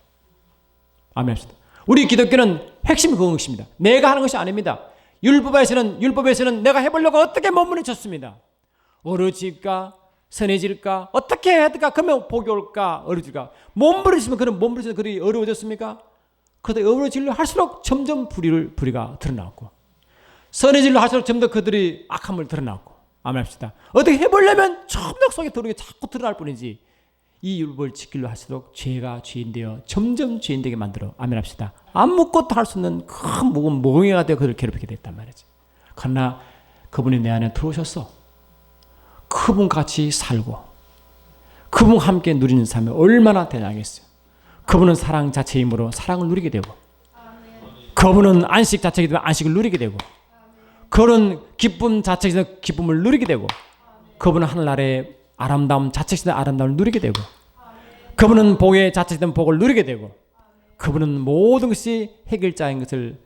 아멘 합시다. 우리 기독교는 핵심이 그것입니다. 내가 하는 것이 아닙니다. 율법에서는 내가 해보려고 어떻게 몸부림쳤습니다. 어려질까 선해질까 어떻게 해야 될까 그러면 복이 올까 어려질까 몸부림치면 그런 몸부림쳐서 그리 어려워졌습니까? 그런데 어려질려 할수록 점점 불의가 드러나고 선해질려 할수록 점점 그들이 악함을 드러나고 아멘 합시다. 어떻게 해보려면 점점 속에 들어오게 자꾸 드러날 뿐이지 이 율법을 지키려 할수록 죄가 죄인되어 점점 죄인되게 만들어 아멘 합시다. 아무것도 할 수 없는 큰 모공이가 되어 그를 괴롭히게 됐단 말이지. 그러나 그분이 내 안에 들어오셨어. 그분 같이 살고 그분 함께 누리는 삶이 얼마나 대단하겠어요. 그분은 사랑 자체이므로 사랑을 누리게 되고, 그분은 안식 자체이기 때문에 안식을 누리게 되고, 그분은 기쁨 자체에서 기쁨을 누리게 되고, 그분은 하늘나라의 아름다움 자체에서 아름다움을 누리게 되고, 그분은 복의 자체에서 복을 누리게 되고, 그분은 모든 것이 해결자인 것을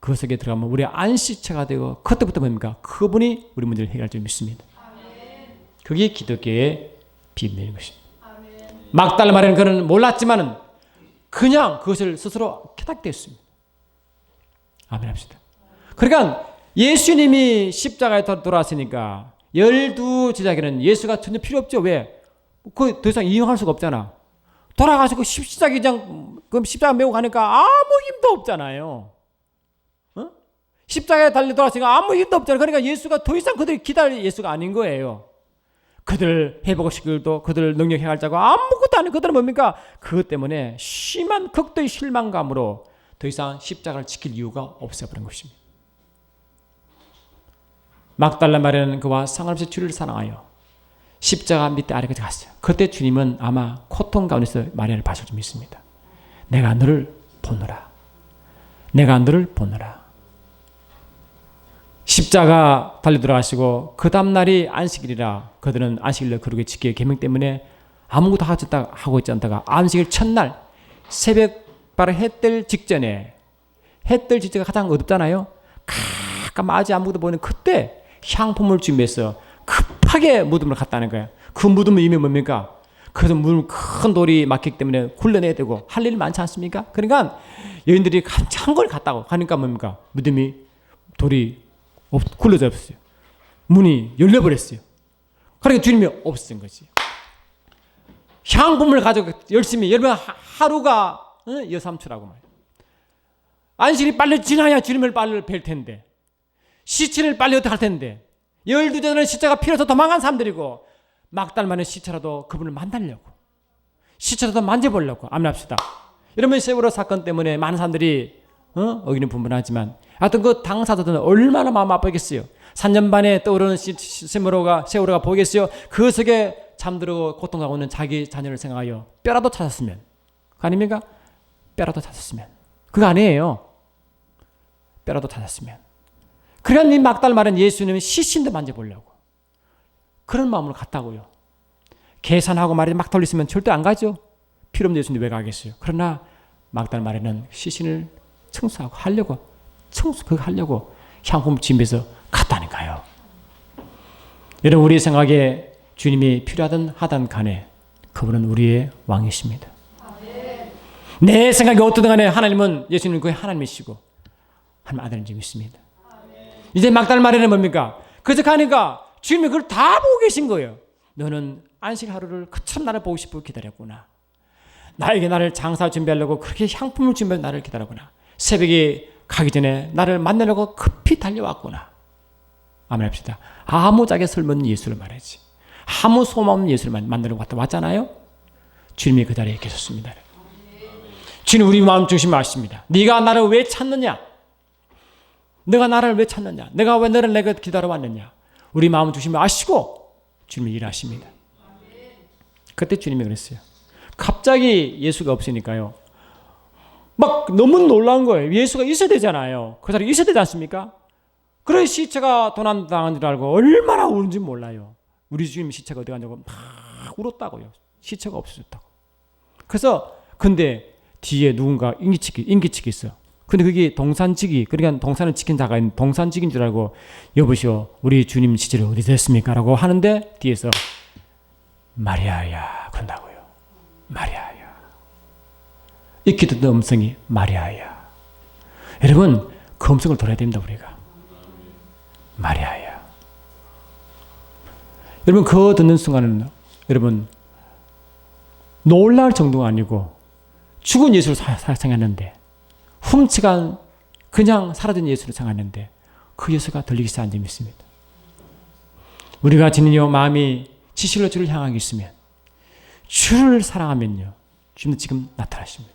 그 속에 들어가면 우리의 안식처가 되고, 그때부터 뭡니까? 그분이 우리 문제를 해결할 줄 믿습니다. 그게 기독교의 비밀인 것입니다. 막달라 마리아는 그는 몰랐지만은 그냥 그것을 스스로 깨닫게 됐습니다. 아멘 합시다. 그러니까 예수님이 십자가에 돌아왔으니까 12제자에게는 예수가 전혀 필요 없죠. 왜? 그 더 이상 이용할 수가 없잖아. 돌아가시고 십자가 메고 가니까 아무 힘도 없잖아요. 어? 십자가에 달려 돌아왔으니까 아무 힘도 없잖아요. 그러니까 예수가 더 이상 그들이 기다릴 예수가 아닌 거예요. 그들 회복시키기도 그들 능력 행할자고 아무것도 아니고 그들은 뭡니까? 그것 때문에 심한 극도의 실망감으로 더 이상 십자가를 지킬 이유가 없어버린 것입니다. 막달라 마리아는 그와 상관없이 주를 사랑하여 십자가 밑에 아래까지 갔어요. 그때 주님은 아마 고통 가운데서 마리아를 봐줄 줄 믿습니다. 내가 너를 보노라. 내가 너를 보노라. 십자가 달려 들어가시고 그 다음날이 안식일이라 그들은 안식일을 거룩히 지키기 계명 때문에 아무것도 하고 있지 않다가 안식일 첫날 새벽 바로 해 뜰 직전에, 해 뜰 직전에 가장 어둡잖아요. 깜깜하지 아무것도 보이는 그때 향품을 준비해서 급하게 무덤을 갔다는 거예요. 그 무덤의 의미 뭡니까? 그래서 큰 돌이 막히기 때문에 굴러내야 되고 할 일이 많지 않습니까? 그러니까 여인들이 한참 걸 갔다고 하니까 뭡니까? 무덤이 돌이 굴러져 없어요. 문이 열려버렸어요. 그러니까 주님이 없었던 거지. 향품을 가지고 열심히 여러분 하루가 여삼초라고 말이에요. 안식일이 빨리 지나야 주님을 빨리 뵐 텐데, 시체를 빨리 어떻게 할 텐데, 12제자는 시체가 필요해서 도망간 사람들이고 막달마는 시체라도 그분을 만나려고, 시체라도 만져보려고. 아멘합시다. 이러면 세월호 사건 때문에 많은 사람들이 의견은 분분하지만 하여튼 그 당사자들은 얼마나 마음 아프겠어요. 3년 반에 떠오르는 세월호가 보이겠어요. 그 속에 잠들고 고통하고 있는 자기 자녀를 생각하여 뼈라도 찾았으면, 그거 아닙니까? 뼈라도 찾았으면. 그거 아니에요. 뼈라도 찾았으면. 그러니까 이 막달 말은 예수님은 시신도 만져보려고 그런 마음으로 갔다고요. 계산하고 말이 막 돌리시면 절대 안 가죠. 필요 없는 예수님 왜 가겠어요. 그러나 막달 말에는 시신을 청소하고 그거 하려고 향품 준비해서 갔다니까요. 여러분, 우리 생각에 주님이 필요하든 하든 간에 그분은 우리의 왕이십니다. 내 생각이 어떠든 간에 하나님은, 예수님은 그의 하나님이시고 하나님 아들인지 믿습니다. 이제 막달 말에는 뭡니까? 그래서 가니까 주님이 그걸 다 보고 계신 거예요. 너는 안식 하루를 그처럼 나를 보고 싶어 기다렸구나. 나에게 나를 장사 준비하려고 그렇게 향품을 준비해 나를 기다렸구나. 새벽에 가기 전에 나를 만나려고 급히 달려왔구나. 아멘 합시다. 아무 짝에 설문 예수를 말하지. 아무 소망 없는 예수를 만나려고 왔잖아요. 주님이 그 자리에 계셨습니다. 주님 우리 마음 중심을 아십니다. 네가 나를 왜 찾느냐? 내가 나를 왜 찾느냐? 내가 왜 너를 내가 기다려왔느냐? 우리 마음 중심을 아시고 주님이 일하십니다. 그때 주님이 그랬어요. 갑자기 예수가 없으니까요. 막 너무 놀라운 거예요. 예수가 있어야 되잖아요. 그 자리에 있어야 되지 않습니까? 그래 시체가 도난당한 줄 알고 얼마나 우는지 몰라요. 우리 주님 시체가 어디 갔냐고 막 울었다고요. 시체가 없어졌다고. 그래서 근데 뒤에 누군가 인기치기 있어요. 근데 그게 동산지기, 그러니까 동산을 지킨 자가 있는 동산지기인 줄 알고 여보시오 우리 주님 시체를 어디 됐습니까? 라고 하는데 뒤에서 마리아야 그런다고요. 마리아야. 익히 듣는 음성이 마리아야. 여러분 그 음성을 들어야 됩니다. 우리가 마리아야. 여러분 그 듣는 순간은 여러분 놀랄 정도가 아니고 죽은 예수를 생각했는데 훔치간 그냥 사라진 예수를 생각했는데 그 예수가 들리기 시작한 점이 있습니다. 우리가 지는요 마음이 지실로 주를 향하고 있으면 주를 사랑하면요 주님은 지금 나타나십니다.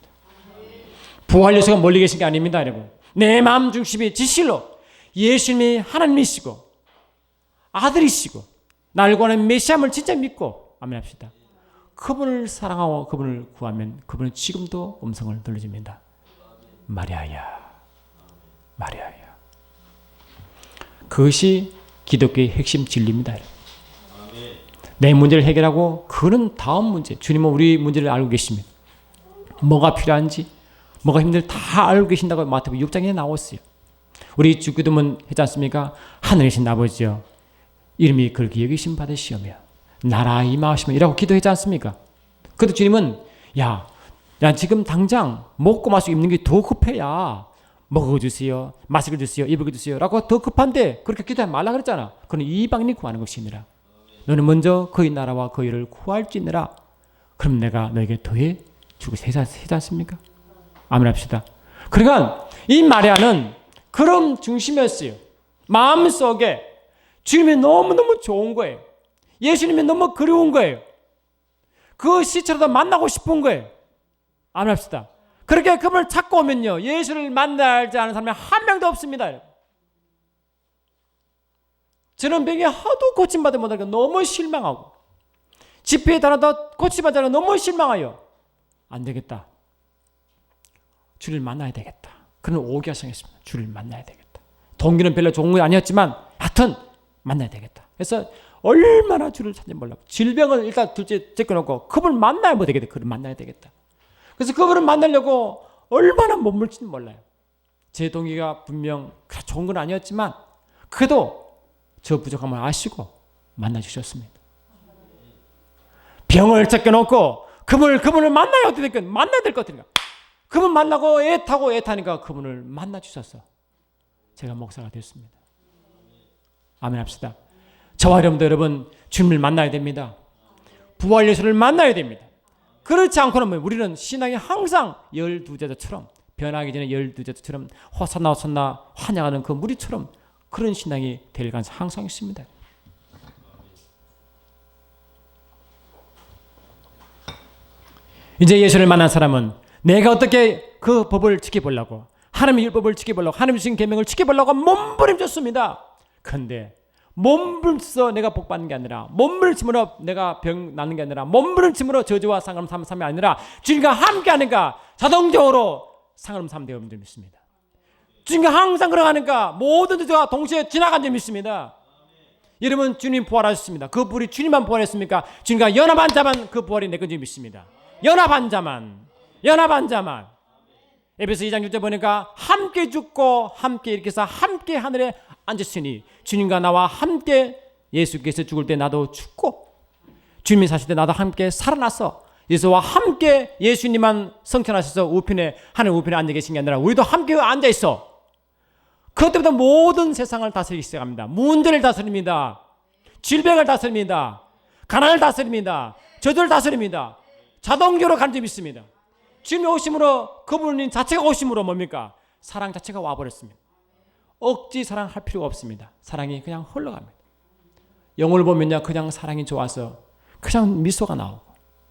부활 예수가 멀리 계신 게 아닙니다. 여러분 내 마음 중심이 지실로 예수님이 하나님이시고 아들이시고 나를 구하는 메시아를 진짜 믿고 아멘합시다. 그분을 사랑하고 그분을 구하면 그분은 지금도 음성을 들려줍니다. 마리아야, 마리아야. 그것이 기독교의 핵심 진리입니다. 내 문제를 해결하고 그는 다음 문제, 주님은 우리 문제를 알고 계십니다. 뭐가 필요한지, 뭐가 힘든지 다 알고 계신다고 마태복음 6장에 나왔어요. 우리 주기도문 했지 않습니까? 하늘이신 아버지여 이름이 그렇게 여기심 받으시오며 나라 임하시며 이라고 기도했지 않습니까? 그래도 주님은 야 지금 당장 먹고 마시고 입는 게 더 급해야 먹어주세요, 마시고 주세요, 입을 주세요 라고 더 급한데 그렇게 기도하지 말라 그랬잖아. 그는 이방인이 구하는 것이니라. 너는 먼저 그의 나라와 그의 일을 구할지니라. 그럼 내가 너에게 더해 주고 세지 않습니까? 아멘합시다. 그러니까 이 마리아는 그런 중심이었어요. 마음속에 주님이 너무너무 좋은 거예요. 예수님이 너무 그리운 거예요. 그 시체로도 만나고 싶은 거예요. 아멘합시다. 그렇게 그분을 찾고 오면요, 예수를 만나지 않은 사람이 한 명도 없습니다. 저는 병이 하도 고침받지 못하니까 너무 실망하고 집회에 다녀도 고침받지 않아 너무 실망해요. 안 되겠다. 주를 만나야 되겠다. 그는 오기하성했습니다. 주를 만나야 되겠다. 동기는 별로 좋은 건 아니었지만 하여튼 만나야 되겠다. 그래서 얼마나 주를 찾는지 몰라고 질병을 일단 둘째 제껴놓고 그분을 만나야 뭐 되겠다. 그를 만나야 되겠다. 그래서 그분을 만나려고 얼마나 몸물지는 몰라요. 제 동기가 분명 좋은 건 아니었지만 그래도 저 부족함을 아시고 만나주셨습니다. 병을 제껴놓고 그분을 만나야 어떻게 될까? 만나야 될 것 같으니까 그분 만나고 애타니까 그분을 만나주셔서 제가 목사가 됐습니다. 아멘 합시다. 저와 여러분도 여러분 주님을 만나야 됩니다. 부활 예수를 만나야 됩니다. 그렇지 않고는 우리는 신앙이 항상 12제자처럼 변하기 전에 12제자처럼 호산나 호산나 환영하는 그 무리처럼 그런 신앙이 될 가능성이 항상 있습니다. 이제 예수를 만난 사람은 내가 어떻게 그 법을 지켜보려고 하나님의 율법을 지켜보려고 하나님의 주신 계명을 지켜보려고 몸부림쳤습니다. 그런데 몸부림쳐 내가 복받는 게 아니라 몸부림침으로 내가 병 낫는 게 아니라 몸부림침으로 저주와 상하름 삼이 아니라 주님과 함께하니까 자동적으로 상하름 삼되어 줄 믿습니다. 주님과 항상 걸어가니까 모든 저주가 동시에 지나간 줄 믿습니다. 여러분 주님 부활하셨습니다. 그 부활이 주님만 부활했습니까? 주님과 연합한 자만 그 부활이 내 건지 믿습니다. 연합한 자만 에베소 2장 6절 보니까 함께 죽고 함께 일으켜서 함께 하늘에 앉으시니 주님과 나와 함께 예수께서 죽을 때 나도 죽고 주님이 사실 때 나도 함께 살아났어. 예수와 함께 예수님만 성천하셔서 우편에 하늘 우편에 앉아 계신 게 아니라 우리도 함께 앉아 있어. 그것 때부터 모든 세상을 다스리기 시작합니다. 문제를 다스립니다. 질병을 다스립니다. 가난을 다스립니다. 저주를 다스립니다. 자동적으로 가는 점 있습니다. 주님이 오심으로 그분이 자체가 오심으로 뭡니까? 사랑 자체가 와버렸습니다. 억지 사랑할 필요가 없습니다. 사랑이 그냥 흘러갑니다. 영혼을 보면요 그냥 사랑이 좋아서 그냥 미소가 나오고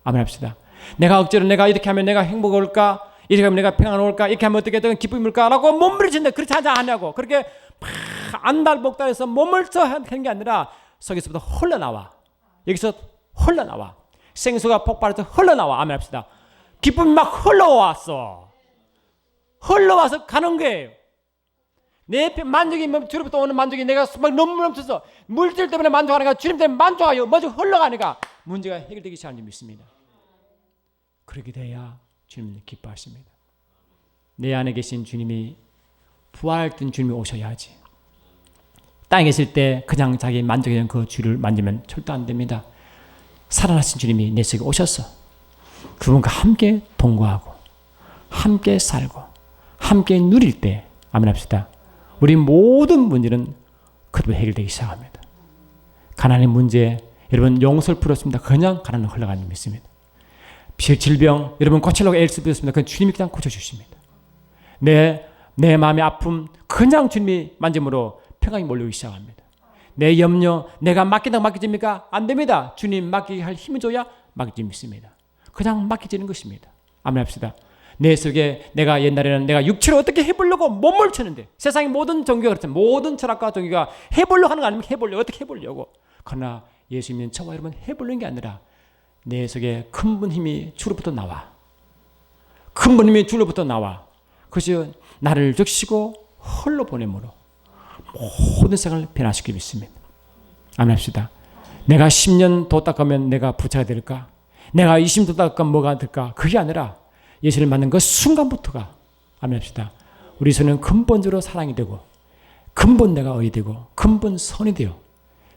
아멘 합시다. 내가 억지로 내가 이렇게 하면 내가 행복을 올까? 이렇게 하면 내가 평안 올까? 이렇게 하면 어떻게 되든 기쁨이 올까? 라고 몸부림치는데 그렇지 않냐고 그렇게 안달복달해서 몸을 하는 게 아니라 속에서부터 흘러나와. 여기서 흘러나와. 생수가 폭발해서 흘러나와. 아멘 합시다. 기쁨이 막 흘러와서 가는 거예요. 내 만족이 주로부터 오는 만족이 내가 막 너무 넘쳐서 물질 때문에 만족하니까 주님 때문에 만족하여 먼저 흘러가니까 문제가 해결되기 시작하는 줄 믿습니다. 그렇게 돼야 주님은 기뻐하십니다. 내 안에 계신 주님이 부활했던 주님이 오셔야지. 땅에 계실 때 그냥 자기 만족에 그 주를 만지면 절대 안 됩니다. 살아나신 주님이 내 속에 오셔서 그분과 함께 동거하고 함께 살고 함께 누릴 때 아멘 합시다. 우리 모든 문제는 그대로 해결되기 시작합니다. 가난의 문제 여러분 용서를 풀었습니다. 그냥 가난은 흘러가는 줄 믿습니다. 질병 여러분 고치려고 애를 쓰셨습니다. 그건 주님이 그냥 고쳐주십니다. 내 마음의 아픔 그냥 주님이 만짐으로 평강이 몰려오기 시작합니다. 내 염려 내가 맡긴다고 맡겨집니까? 안 됩니다. 주님 맡기게 할 힘을 줘야 맡기지 믿습니다. 그냥 맡겨지는 것입니다. 아멘 합시다. 내 속에 내가 옛날에는 내가 육체로 어떻게 해보려고 몸을 쳤는데 세상의 모든 종교가 그렇죠. 모든 철학과 종교가 해보려고 하는 거 아니면 해보려고 어떻게 해보려고. 그러나 예수님은 저와 여러분 해보는 게 아니라 내 속에 근본 힘이 주로부터 나와. 근본 힘이 주로부터 나와. 그것이 나를 적시고 홀로 보내므로 모든 생을 변화시키고 있습니다. 아멘 합시다. 내가 10년 도 닦으면 내가 부자가 될까? 내가 20년 도 닦으면 뭐가 될까? 그게 아니라 예수를 만난 그 순간부터가 아멘 합시다. 우리 손은 근본적으로 사랑이 되고 근본 내가 의이 되고 근본 선이 되어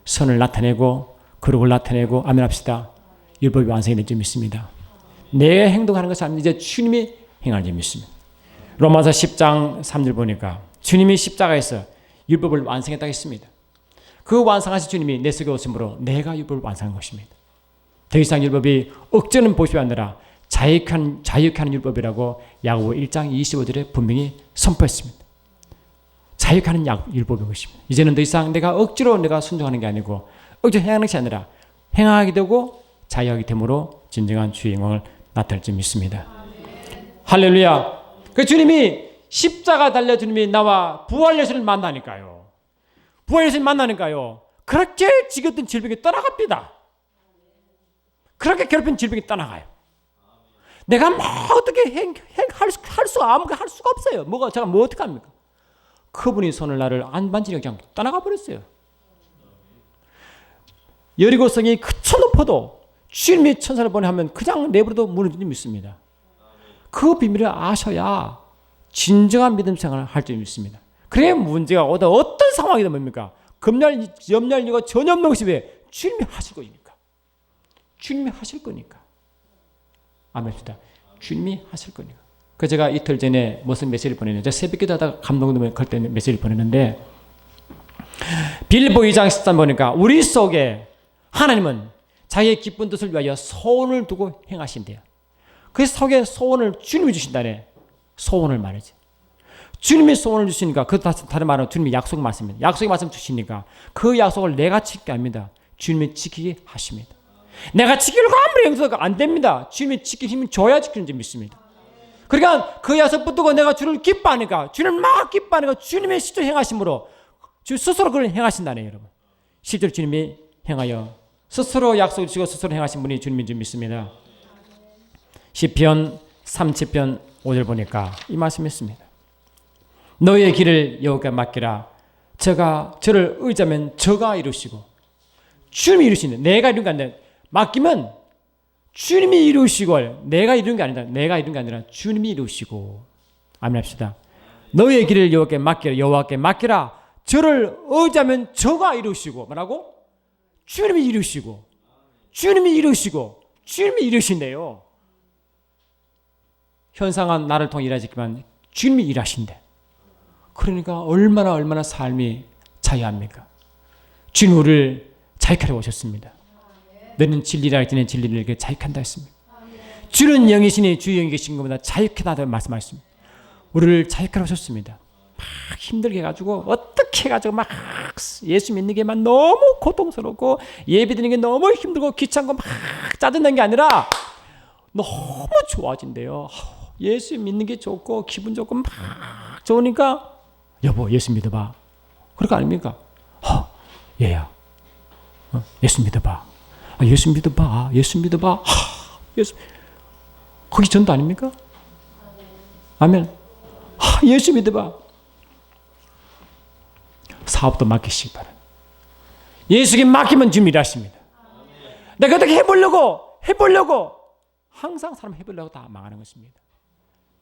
선을 나타내고 거룩을 나타내고 아멘 합시다. 율법이 완성이 될 줄 믿습니다. 내 행동하는 것이 아니라 이제 주님이 행할 줄 믿습니다. 로마서 10장 3절 보니까 주님이 십자가에서 율법을 완성했다고 했습니다. 그 완성하신 주님이 내 속에 오심으로 내가 율법을 완성한 것입니다. 더 이상 율법이 억제는 보시이 아니라 자유케 하는 율법이라고 야고보 1장 25절에 분명히 선포했습니다. 자유케 하는 율법인 것입니다. 이제는 더 이상 내가 억지로 내가 순종하는 게 아니고 억지로 행하는 것이 아니라 행하게 되고 자유하게 됨으로 진정한 주의 영광을 나타낼 줄 믿습니다. 할렐루야. 그 주님이 십자가 달려 주님이 나와 부활 예수를 만나니까요. 부활 예수를 만나니까요. 그렇게 지겼던 질병이 떠나갑니다. 그렇게 괴롭힌 질병이 떠나가요. 내가 뭐 어떻게 할 수가 없어요. 제가 뭐 어떻게 합니까? 그분이 손을 나를 안 만지니까 그냥 떠나가 버렸어요. 여리고성이 그쳐 높아도 주님이 천사를 보내하면 그냥 내버려도 무너지지 믿습니다. 그 비밀을 아셔야 진정한 믿음 생활을 할 줄 믿습니다. 그래 문제가 오다 어떤 상황이든 뭡니까? 염려할 이유가 전혀 없는 것이 왜? 주님이 하실 거니까. 주님이 하실 거니까. 아멘입니다. 주님이 하실 거니까. 그 제가 이틀 전에 무슨 메시지를 보냈는데 새벽기도 하다가 감동되면 그때 메시지를 보냈는데 빌보 2장 13 보니까 우리 속에 하나님은 자기의 기쁜 뜻을 위하여 소원을 두고 행하신대요. 그 속에 소원을 주님이 주신다네. 소원을 말이지. 주님이 소원을 주시니까 그 다른 말은 주님이 약속 말씀입니다. 약속의 말씀 주시니까 그 약속을 내가 지키게 합니다. 주님이 지키게 하십니다. 내가 지키려고 아무리 행사가 안 됩니다. 주님이 지킬 힘을 줘야 지키는 줄 믿습니다. 그러니까 그 약속 붙들고 내가 주를 기뻐하니까 주를 막 기뻐하니까 주님의 실제로 행하심으로 주 스스로 그걸 행하신다네 여러분. 실제로 주님이 행하여 스스로 약속을 주시고 스스로 행하신 분이 주님인 줄 믿습니다. 시편 30편 5절 보니까 이 말씀이 있습니다. 너의 길을 여호와께 맡기라. 저를 의지하면 저가 이루시고 주님이 이루시는 내가 이룬 게 아니라 맡기면 주님이 이루시고 내가 이룬 게 아니다. 내가 이룬 게 아니라 주님이 이루시고 아멘 합시다. 너의 길을 여호와께 맡기라. 저를 의지하면 저가 이루시고 뭐라고? 주님이 이루시고 주님이 이루시고 주님이 이루신대요. 현상은 나를 통해 일하시지만 주님이 일하신대. 그러니까 얼마나 삶이 자유합니까? 주님 우리를 자유케 하러 오셨습니다. 너는 진리라 할지는 진리를 이렇게 자유케 한다 했습니다. 주는 영이시니 주 영이 계신 것보다 자유케 하다 말씀하셨습니다. 우리를 자유케 하러 오셨습니다. 막 힘들게 해가지고 어떻게 해가지고 막 예수 믿는 게만 너무 고통스럽고 예배 드리는 게 너무 힘들고 귀찮고 막 짜증난 게 아니라 너무 좋아진대요. 예수 믿는 게 좋고 기분 좋고 막 좋으니까 여보 예수 믿어봐. 그럴 거 아닙니까? 얘야 예수 믿어봐. 예수 믿어봐. 예수 믿어봐. 예수 거기 전도 아닙니까? 아멘. 예수 믿어봐. 사업도 맡기시기 바랍니다. 예수께 맡기면 주님 일하십니다. 내가 어떻게 해보려고 항상 사람 해보려고 다 망하는 것입니다.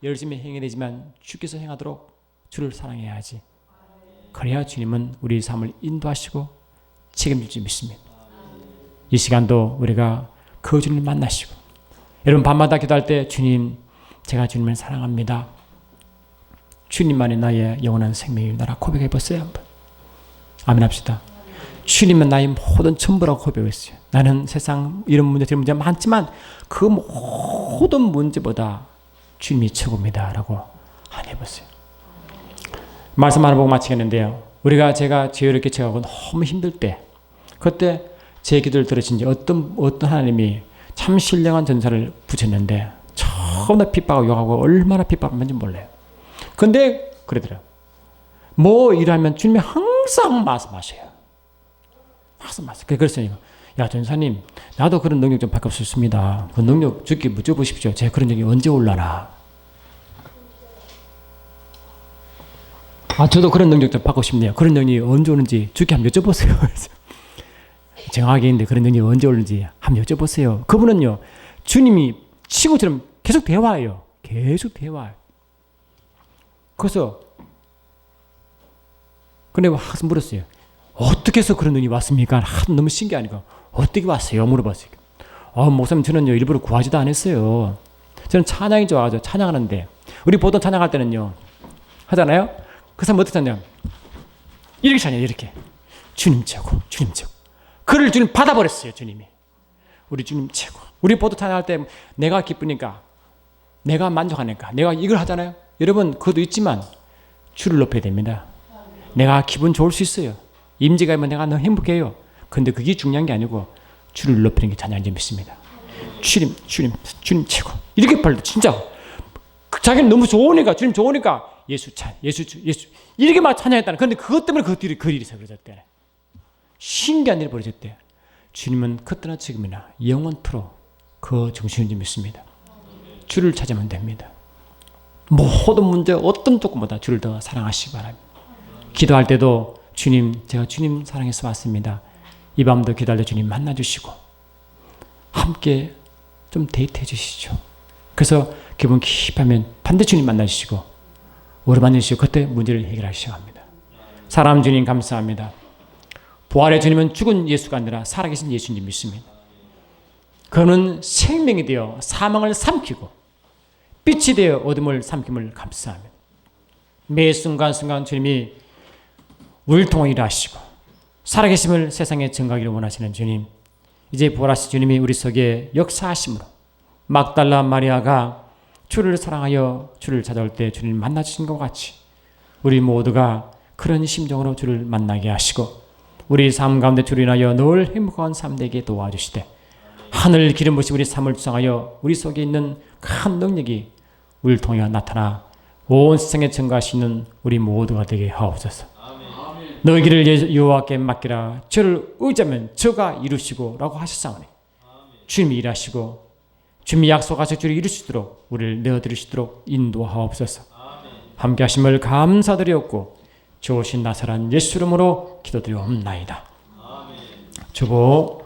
열심히 행해야 되지만 주께서 행하도록 주를 사랑해야지. 그래야 주님은 우리 삶을 인도하시고 책임질 줄 믿습니다. 이 시간도 우리가 그 주님을 만나시고 여러분 밤마다 기도할 때 주님 제가 주님을 사랑합니다. 주님만이 나의 영원한 생명입니다. 고백해보세요 한번. 아멘 합시다. 주님은 나의 모든 전부라고 고백했어요. 나는 세상 이런 문제 저런 문제 많지만 그 모든 문제보다 주님이 최고입니다 라고 해보세요. 말씀 하나 보고 마치겠는데요. 제가 죄를 깨쳐가고 너무 힘들 때 그때 제 기도를 들으신 어떤 하나님이 참 신령한 전사를 붙였는데 처음에 핍박하고 욕하고 얼마나 핍박하는지 몰라요. 근데 그러더라고요. 뭐 일하면 주님이 항상 말씀하셔요. 그래서 야 전사님, 나도 그런 능력 좀 받고 싶습니다. 그 능력 주께 묻어보십시오. 제가 그런 능력이 언제 올라나? 저도 그런 능력 좀 받고 싶네요. 그런 능력이 언제 오는지 주께 한번 여쭤보세요. 정확하게 있는데 그런 능력이 언제 오는지 한번 여쭤보세요. 그분은요, 주님이 친구처럼 계속 대화해요. 계속 대화해요. 그래서 근데 항상 물었어요. 어떻게 해서 그런 능력이 왔습니까? 너무 신기하니까 어떻게 왔어요? 물어봤어요. 목사님, 저는요 일부러 구하지도 않았어요. 저는 찬양이 좋아하죠. 찬양하는데 우리 보통 찬양할 때는요 하잖아요. 그 사람 어떻게 찬양? 이렇게 찬양해요. 이렇게 주님 최고, 주님 최고. 그를 주님 받아버렸어요. 주님이. 우리 주님 최고. 우리 보통 찬양할 때 내가 기쁘니까, 내가 만족하니까 내가 이걸 하잖아요. 여러분 그것도 있지만 주를 높여야 됩니다. 내가 기분 좋을 수 있어요. 임재가 있으면 내가 너무 행복해요. 근데 그게 중요한 게 아니고 주를 높이는 게 찬양인지 믿습니다. 주님, 주님, 주님 최고. 이렇게 빨리 진짜 자기는 너무 좋으니까, 주님 좋으니까 예수 찬, 예수 주, 예수 이렇게 막 찬양했다는. 근데 그것 때문에 그 뒤에 그 일이 벌어졌대. 신기한 일이 벌어졌대. 주님은 그때나 지금이나 영원토록 그 정신인지 믿습니다. 주를 찾으면 됩니다. 모든 문제 어떤 조건보다 주를 더 사랑하시기 바랍니다. 기도할 때도 주님, 제가 주님 사랑해서 왔습니다. 이 밤도 기다려 주님 만나주시고 함께 좀 데이트해 주시죠. 그래서 기분 깊하면 반드시 주님 만나주시고 오래 만나주시고 그때 문제를 해결하시기 합니다. 사랑하는 주님 감사합니다. 부활의 주님은 죽은 예수가 아니라 살아계신 예수님 믿습니다. 그는 생명이 되어 사망을 삼키고 빛이 되어 어둠을 삼킴을 감사합니다. 매 순간순간 주님이 우리를 통해 일하시고 살아계심을 세상에 증거하기를 원하시는 주님, 이제 부활하신 주님이 우리 속에 역사하심으로 막달라 마리아가 주를 사랑하여 주를 찾아올 때 주님 만나주신 것 같이 우리 모두가 그런 심정으로 주를 만나게 하시고 우리 삶 가운데 주로 인하여 늘 행복한 삶 되게 도와주시되 하늘 기름 부으신 우리 삶을 주장하여 우리 속에 있는 큰 능력이 우리를 통해 나타나 온 세상에 증거할 수 있는 우리 모두가 되게 하옵소서. 너희 길을 여호와께 맡기라. 저를 의지하면 저가 이루시고 라고 하셨사오니 주님이 일하시고 주님이 약속하신 줄을 이룰 수 있도록 우리를 내어드릴 수 있도록 인도하옵소서. 함께 하심을 감사드리옵고 좋으신 나사란 예수 이름으로 기도드리옵나이다. 주보